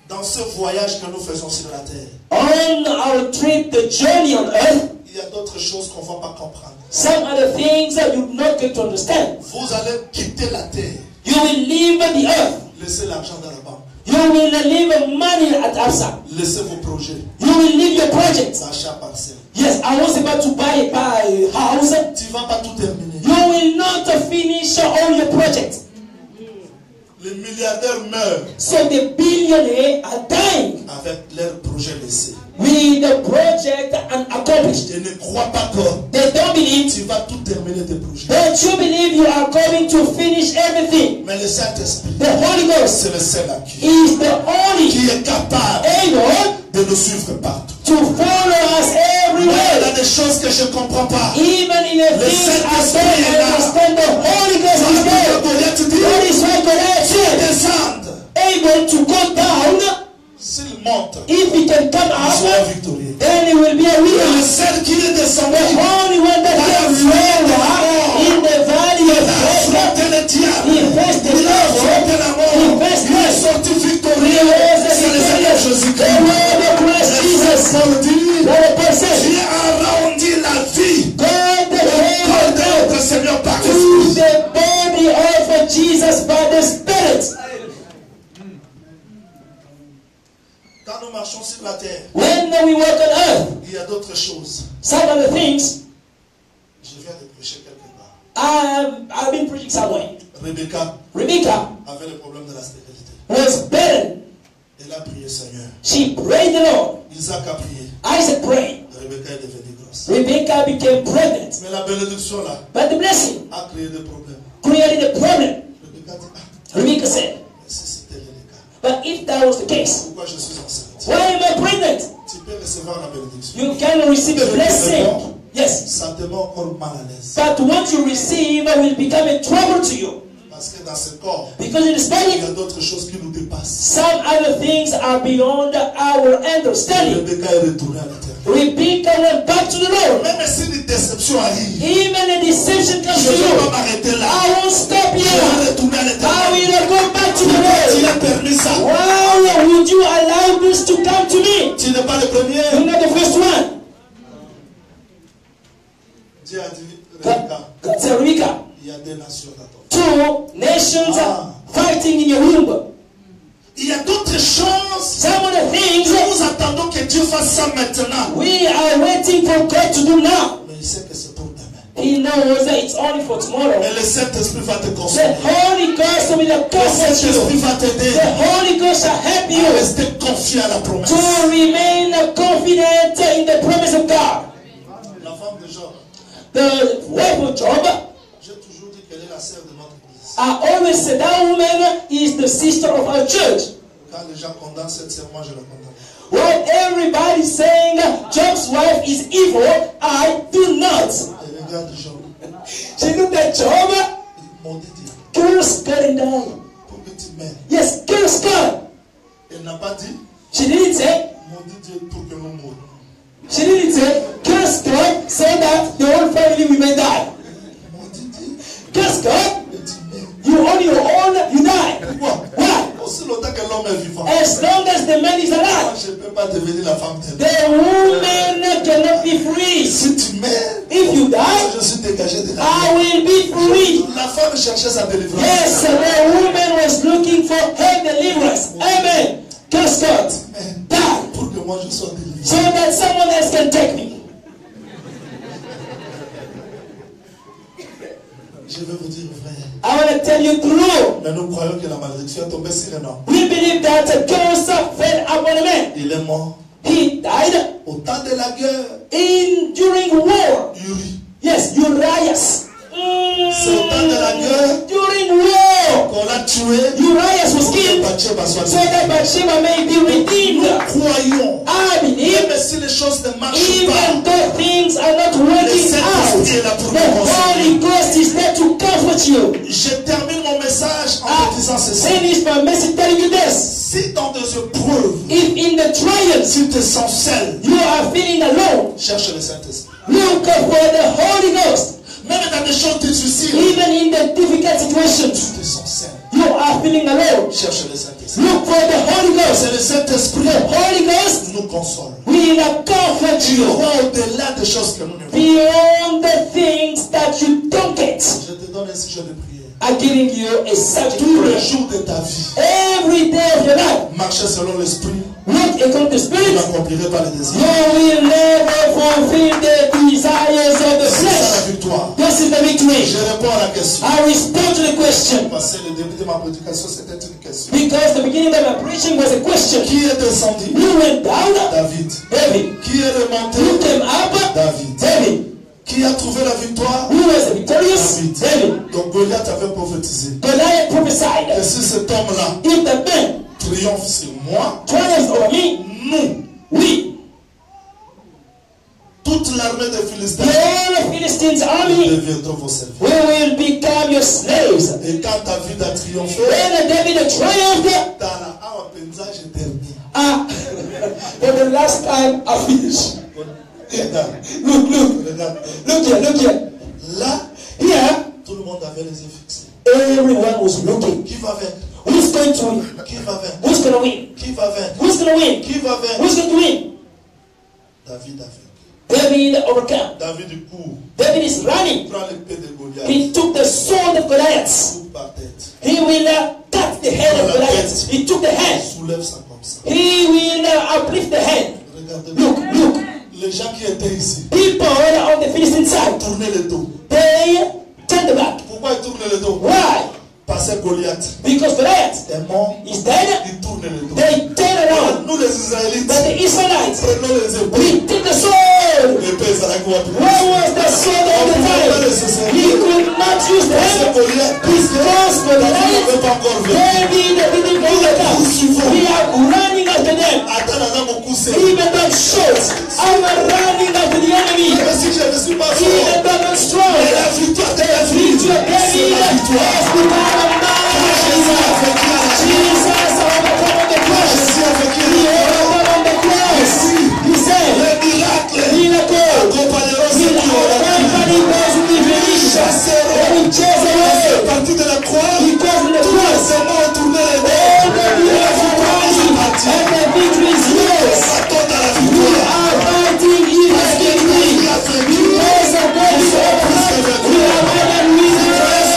Dans ce voyage que nous faisons sur la terre, On our trip, the journey on earth, il y a d'autres choses qu'on ne va pas comprendre. some other things that you're not going to understand. Vous allez quitter la terre, You will leave the earth. laissez l'argent dans la banque, You will leave money at ABSA. laissez vos projets, You will leave your projects. achat parcelle. Yes, I was about to buy a house. Tu ne vas pas tout terminer. You will not finish all your projects. Les milliardaires meurent So the billionaires are dying avec leurs projets laissés. with the project unaccomplished. Et ne crois pas que They don't believe. tu vas tout terminer tes projets. Don't you believe you are going to finish everything? Mais le Saint-Esprit, The Holy Ghost c'est le seul à qui is the only est capable able de nous suivre partout. to follow us Il y everywhere. a des choses que je ne comprends pas. Even in the things I Saint-Esprit est don't là. understand, the Holy Ghost is there. Goliath dit, That is why Goliath said, descendre. able to go down. S'il monte, if he can come il sera up, victorieux. then he will be a Et winner. le seul qui est descendu, The only one that came lower in the valley of death, affronté le diable. he faced the Il a affronté devil, la he mort. faced Il est death. sorti He victorieux. was a C'est le Seigneur victorious. The Jésus-Christ. word of Christ Jesus. Paul dit, That the person, Dieu a rendu la vie God the au corps de Lord notre Seigneur par to l'Esprit. the body of Jesus by the Spirit. Quand nous marchons sur la terre, When we walk on earth, il y a d'autres choses. some of the things Je viens de prêcher quelque part. I've been preaching somewhere. Rebecca Rebecca avait le problème de la stérilité. was barren. Elle a prié Seigneur. She prayed the Lord. Isaac a prié. Isaac prayed. Rebecca est devenue grosse. Rebecca became pregnant. Mais la bénédiction là But the blessing a créé des problèmes. created a problem. Rebecca dit, Rebecca said, mais si c'était le cas, but if that was the case, pourquoi je suis enceinte? why am I pregnant? Tu peux recevoir la bénédiction. You can receive a blessing. Yes. Ça te met encore mal à l'aise. But what you receive will become a trouble to you. Parce que dans ce corps, Because in this il y body, a d'autres choses qui nous dépassent. some other things are beyond our understanding. Rebecca est retournée à l'éternel. Rebecca went back to the Lord. Même si une déception arrive, Even a deception comes je to ne vais pas you, m'arrêter là. I won't stop Je here. vais retourner à I l'éternel. will go back to the Tu Lord. as permis ça. Why would you allow this to come to me? Tu n'es pas le You're premier. not the first one. Dieu a dit, Rebecca, God said, Rebecca, il y a des nations dans ton. 2 nations are fighting in your womb. Il y a d'autres choses. Some of the things Nous attendons que Dieu fasse ça maintenant. we are waiting for God to do now. Mais il sait que c'est pour demain. He knows that it's only for tomorrow. Et le Saint-Esprit va te The consoler. Holy Ghost will Le comfort Saint-Esprit you. va t'aider The Holy Ghost shall help à you rester confiant à la promesse. to remain confident in the promise of God. La femme de Job, The wife of Job, j'ai toujours dit qu'elle est la sœur de notre église. I always said that woman is the sister of our church. Quand les gens condamnent cette sœur, moi je la condamne. When everybody's saying Job's wife is evil, I do not. Et regarde Job. She looked at Job, Il maudit Dieu curse God and die. pour que tu meurs. Yes, curse God. Elle n'a pas dit She didn't say, maudit Dieu pour que nous mourions. she didn't say, curse God, so that the whole family will may die. Maudit Dieu Curse God, et tu meurs. you on your own, you die. Pourquoi? Why? Aussi longtemps que l'homme est vivant. As long as the man is Moi, alive, je ne peux pas devenir la femme de Dieu. the woman cannot be free. Si tu meurs, If you die, je suis dégagé de la I will be free. La femme cherchait sa délivrance. Yes, the woman was looking for her deliverance. Amen. Curse God. Die. Pour que moi je sois délivré. So that someone else can take me. Je vais vous dire vrai. I want to tell you true. Mais nous croyons que la malédiction est tombée sur un homme. We believe that a curse fell upon a man. Il est mort. He died Au temps de la guerre, during war. Uri. Yes, Urias. C'est au temps de la guerre During war. qu'on l'a tué. Urias was Pour que killed Bathsheba soit so délivrée. that Bathsheba may be redeemed. Croyons. I believe Même si les choses ne marchent even pas, though things are not le working out, Saint-Esprit est là pour the nous Holy consoler. Ghost is there to comfort you. Je termine mon message en I te disant ceci. finish my message telling you this. Si dans des épreuves, If in the trials tu te sens seul, you are feeling alone, cherche le Saint-Esprit. look for the Holy Ghost. Même dans des choses difficiles, Even in the difficult situations, tu te sens seul. you are feeling alone. Cherche le Saint-Esprit. Look for the Holy C'est Ghost. le Saint-Esprit The Holy Ghost qui nous console. will comfort Tu you vois au-delà des choses que nous ne voyons. beyond the things that you don't get. Je te donne un sujet de prière. I'm giving you a subject Tous les prayer. jours de ta vie, Every day of your life, marcher selon l'Esprit, walk according to the tu Spirit. n'accomplirais pas les You désirs. will never fulfill the desires of the C'est ça flesh. la victoire. This is the victory. Je réponds à la question. I respond to the question Parce que le début de ma prédication, c'était une question. because the beginning of my preaching was a question. Qui est descendu? Who went down? David. David. Qui est remonté? Who came up? David. David. Qui a trouvé la victoire? Who was the victorious? David. David. Donc Goliath avait prophétisé Goliath que prophesied, si cet homme-là if the man triomphe sur moi, triumphs over me, nous, we, toute l'armée des Philistins, the Philistines' nous army, deviendrons vos serviteurs. we will become your slaves. Et quand David a triomphé, When David triumphed, dans la awa penza, j'ai terminé. For the last time, I finish. Regarde. Look. Regarde. Look here. Là, Here, tout le monde avait les yeux fixés. everyone was looking. Qui va vaincre? Who's going to win? Qui va vaincre? Who's going to win? Qui va vaincre? Who's going to win? Qui va vaincre? Who's going to win? David a vaincu. David overcame. David du coup David is running. prend l'épée de Goliath. He took the sword of Goliath. Coupe par tête. He will cut the head of Goliath. He took the head. Soulève ça comme ça. He will uplift the head. Regardez. Look. Les gens qui étaient ici People on the Philistine side, tournaient le dos. they turned back. Pourquoi ils tournent le dos? Why? Parce que Goliath Because Goliath est mort. is dead. Ils tournent le dos. They turn around. Nous les Israélites, But the Israelites, prenons les épées. we took the sword. L'épée ça la quoi? Where was the sword all the time? He could not use the C'est hand. Goliath. Because David Goliath, n'avait pas encore vu. David didn't go the down. We are running after them. Attends, on a beaucoup c'est. Even though short, I'm running after the enemy. Même si je ne suis pas fort. Even though I'm strong. Mais la victoire de la vie, Victory, c'est la victoire. has become a man. Jesus overcome the cross. Jésus a vaincu He la victoire. overcome the cross. He said, Le miracle miracle accompagneront ceux will qui auront accompany those who believe. They will chase away. partie de la croix. Because of the Tous cross, les aimants ont tourné les dos. all the beautiful body and the victory is yours. Attends à la We victoire. are fighting in the victory. Because of God is overcome, we are more than winners.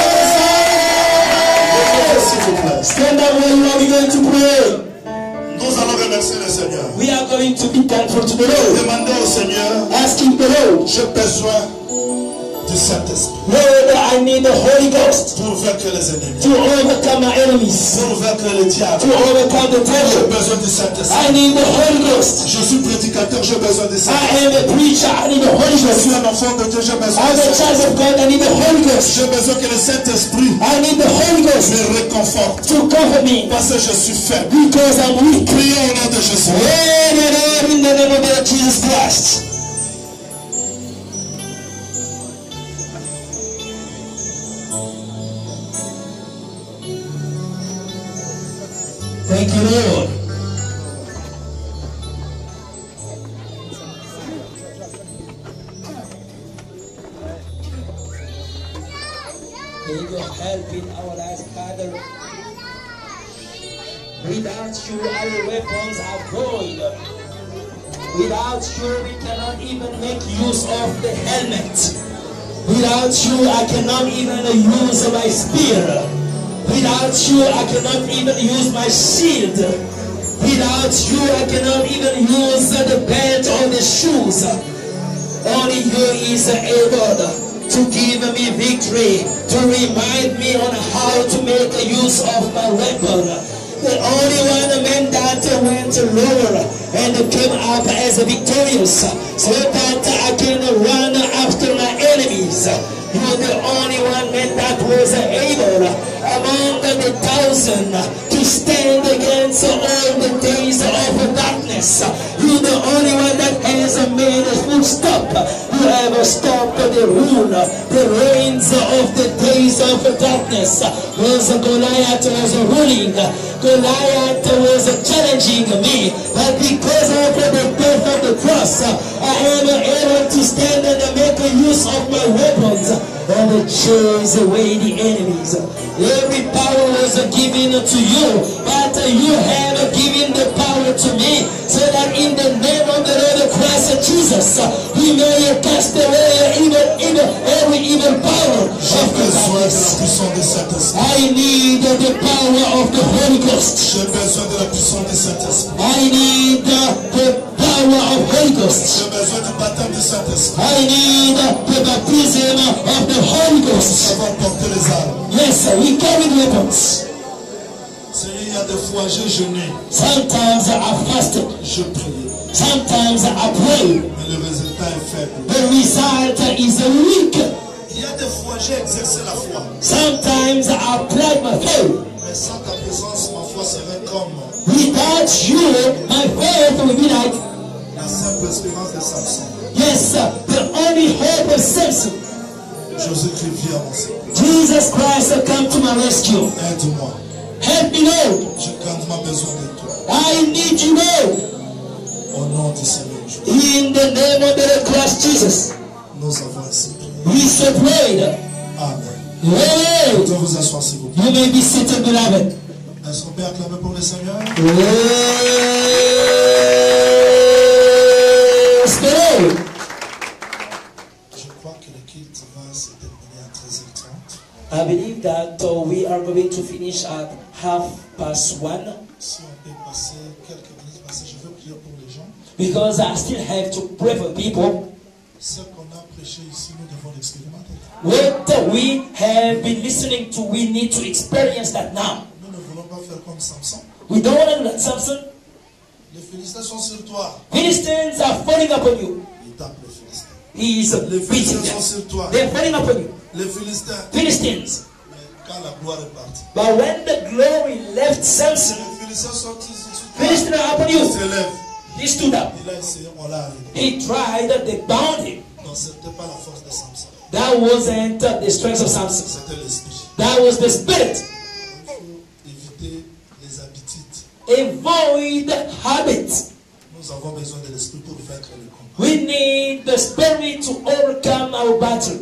S'il vous plaît. Stand up where you are going to pray. Nous allons remercier le Seigneur. We are going to be thankful to the Lord. Demandez au Seigneur, Asking the Lord, j'ai besoin du Saint-Esprit Lord, I need the Holy Ghost pour vaincre les ennemis, to overcome my enemies, pour vaincre le diable. to overcome the J'ai devil. besoin du Saint-Esprit. I need the Holy Ghost. Je suis prédicateur, j'ai besoin du Saint-Esprit. I am a preacher. I need the Holy Je Ghost. suis un enfant de Dieu, j'ai besoin I'm du a child of God. I need the Holy Ghost. J'ai besoin que le Saint-Esprit I need the Holy Ghost me réconforte. to comfort me Parce que je suis faible. because I'm weak. Prions au nom de Jésus. In the name of Jesus Christ. Thank you, Lord. May your help in our lives, Father. Without you, our weapons are void. Without you, we cannot even make use of the helmet. Without you, I cannot even use my spear. Without you, I cannot even use my shield. Without you, I cannot even use the belt or the shoes. Only you is able to give me victory, to remind me on how to make use of my weapon. The only one man that went lower and came up as victorious, so that I can run after my enemies. You're the only one man that was able among the 1,000 to stand against all the days of darkness. You're the only one that has made a full stop. You have stopped the rule, the reigns of the days of darkness. Because Goliath was ruling, Goliath was challenging me, but because of the death of the cross, I am able to stand and make use of my weapons and chase away the enemies. Every power was given to you, but you have given the power to me, so that in the name of the Lord Christ Jesus, we may cast away every evil power of the darkness. I need the power of the Holy Ghost. J'ai besoin de la puissance du Saint-Esprit. I need the power of Holy Ghost. J'ai besoin du baptême du Saint-Esprit. I need the baptism of the Holy Ghost. Savoir porter les armes. Yes, we carry weapons. Seigneur, il y a des fois j'ai jeûné, Sometimes I fasted. je priais, Sometimes I pray. mais le résultat est faible. The result is weak. Il y a des fois j'ai exercé la foi, Sometimes I applied my faith. mais sans ta présence, ma foi serait comme Without you, my faith will be like, la simple espérance de Samson. yes, the only hope of Samson. Jésus-Christ vient à mon secours. Jesus Christ come to my rescue. Aide-moi. Help me, Lord. J'ai grandement besoin de toi. I need you, Lord. Au nom du Seigneur Jésus. In the name of the Lord Christ Jesus. Nous avons ainsi prié. We so prayed. Amen. Amen. Vous pouvez vous asseoir s'il vous plaît. You may be seated, beloved. Est-ce qu'on peut acclamer pour le Seigneur? Praise the Lord. Je crois que le culte va se terminer à 13h30. I believe that we are going to finish at 1:30. Si on peut passer quelques minutes, parce que je veux prier pour les gens. Because I still have to pray for people. Ce qu'on a prêché ici, nous devons l'expérimenter. What we have been listening to, we need to experience that now. Nous ne voulons pas faire comme Samson. We don't want to do like Samson. Les Philistins sont sur toi. Philistines are falling upon you. Il tape les Philistins. He is Les Philistins beating sont them. sur toi. They're falling upon you. Les Philistins. Philistines. Mais quand la gloire est partie, But when the glory left Samson, les Philistins sont sur toi. Philistines are upon Il you. se lève. He stood up. Il a essayé, on l'a arrêté. He tried, they bound him. Non, ce n'était pas la force de Samson. That wasn't the strength of Samson. C'était l'esprit. That was the spirit. Il faut éviter les habitudes. Avoid habits. Nous avons besoin de l'esprit pour vaincre le combat. We need the spirit to overcome our battle.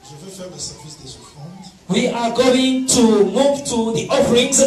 Je vais faire le service des offrandes. We are going to move to the offerings.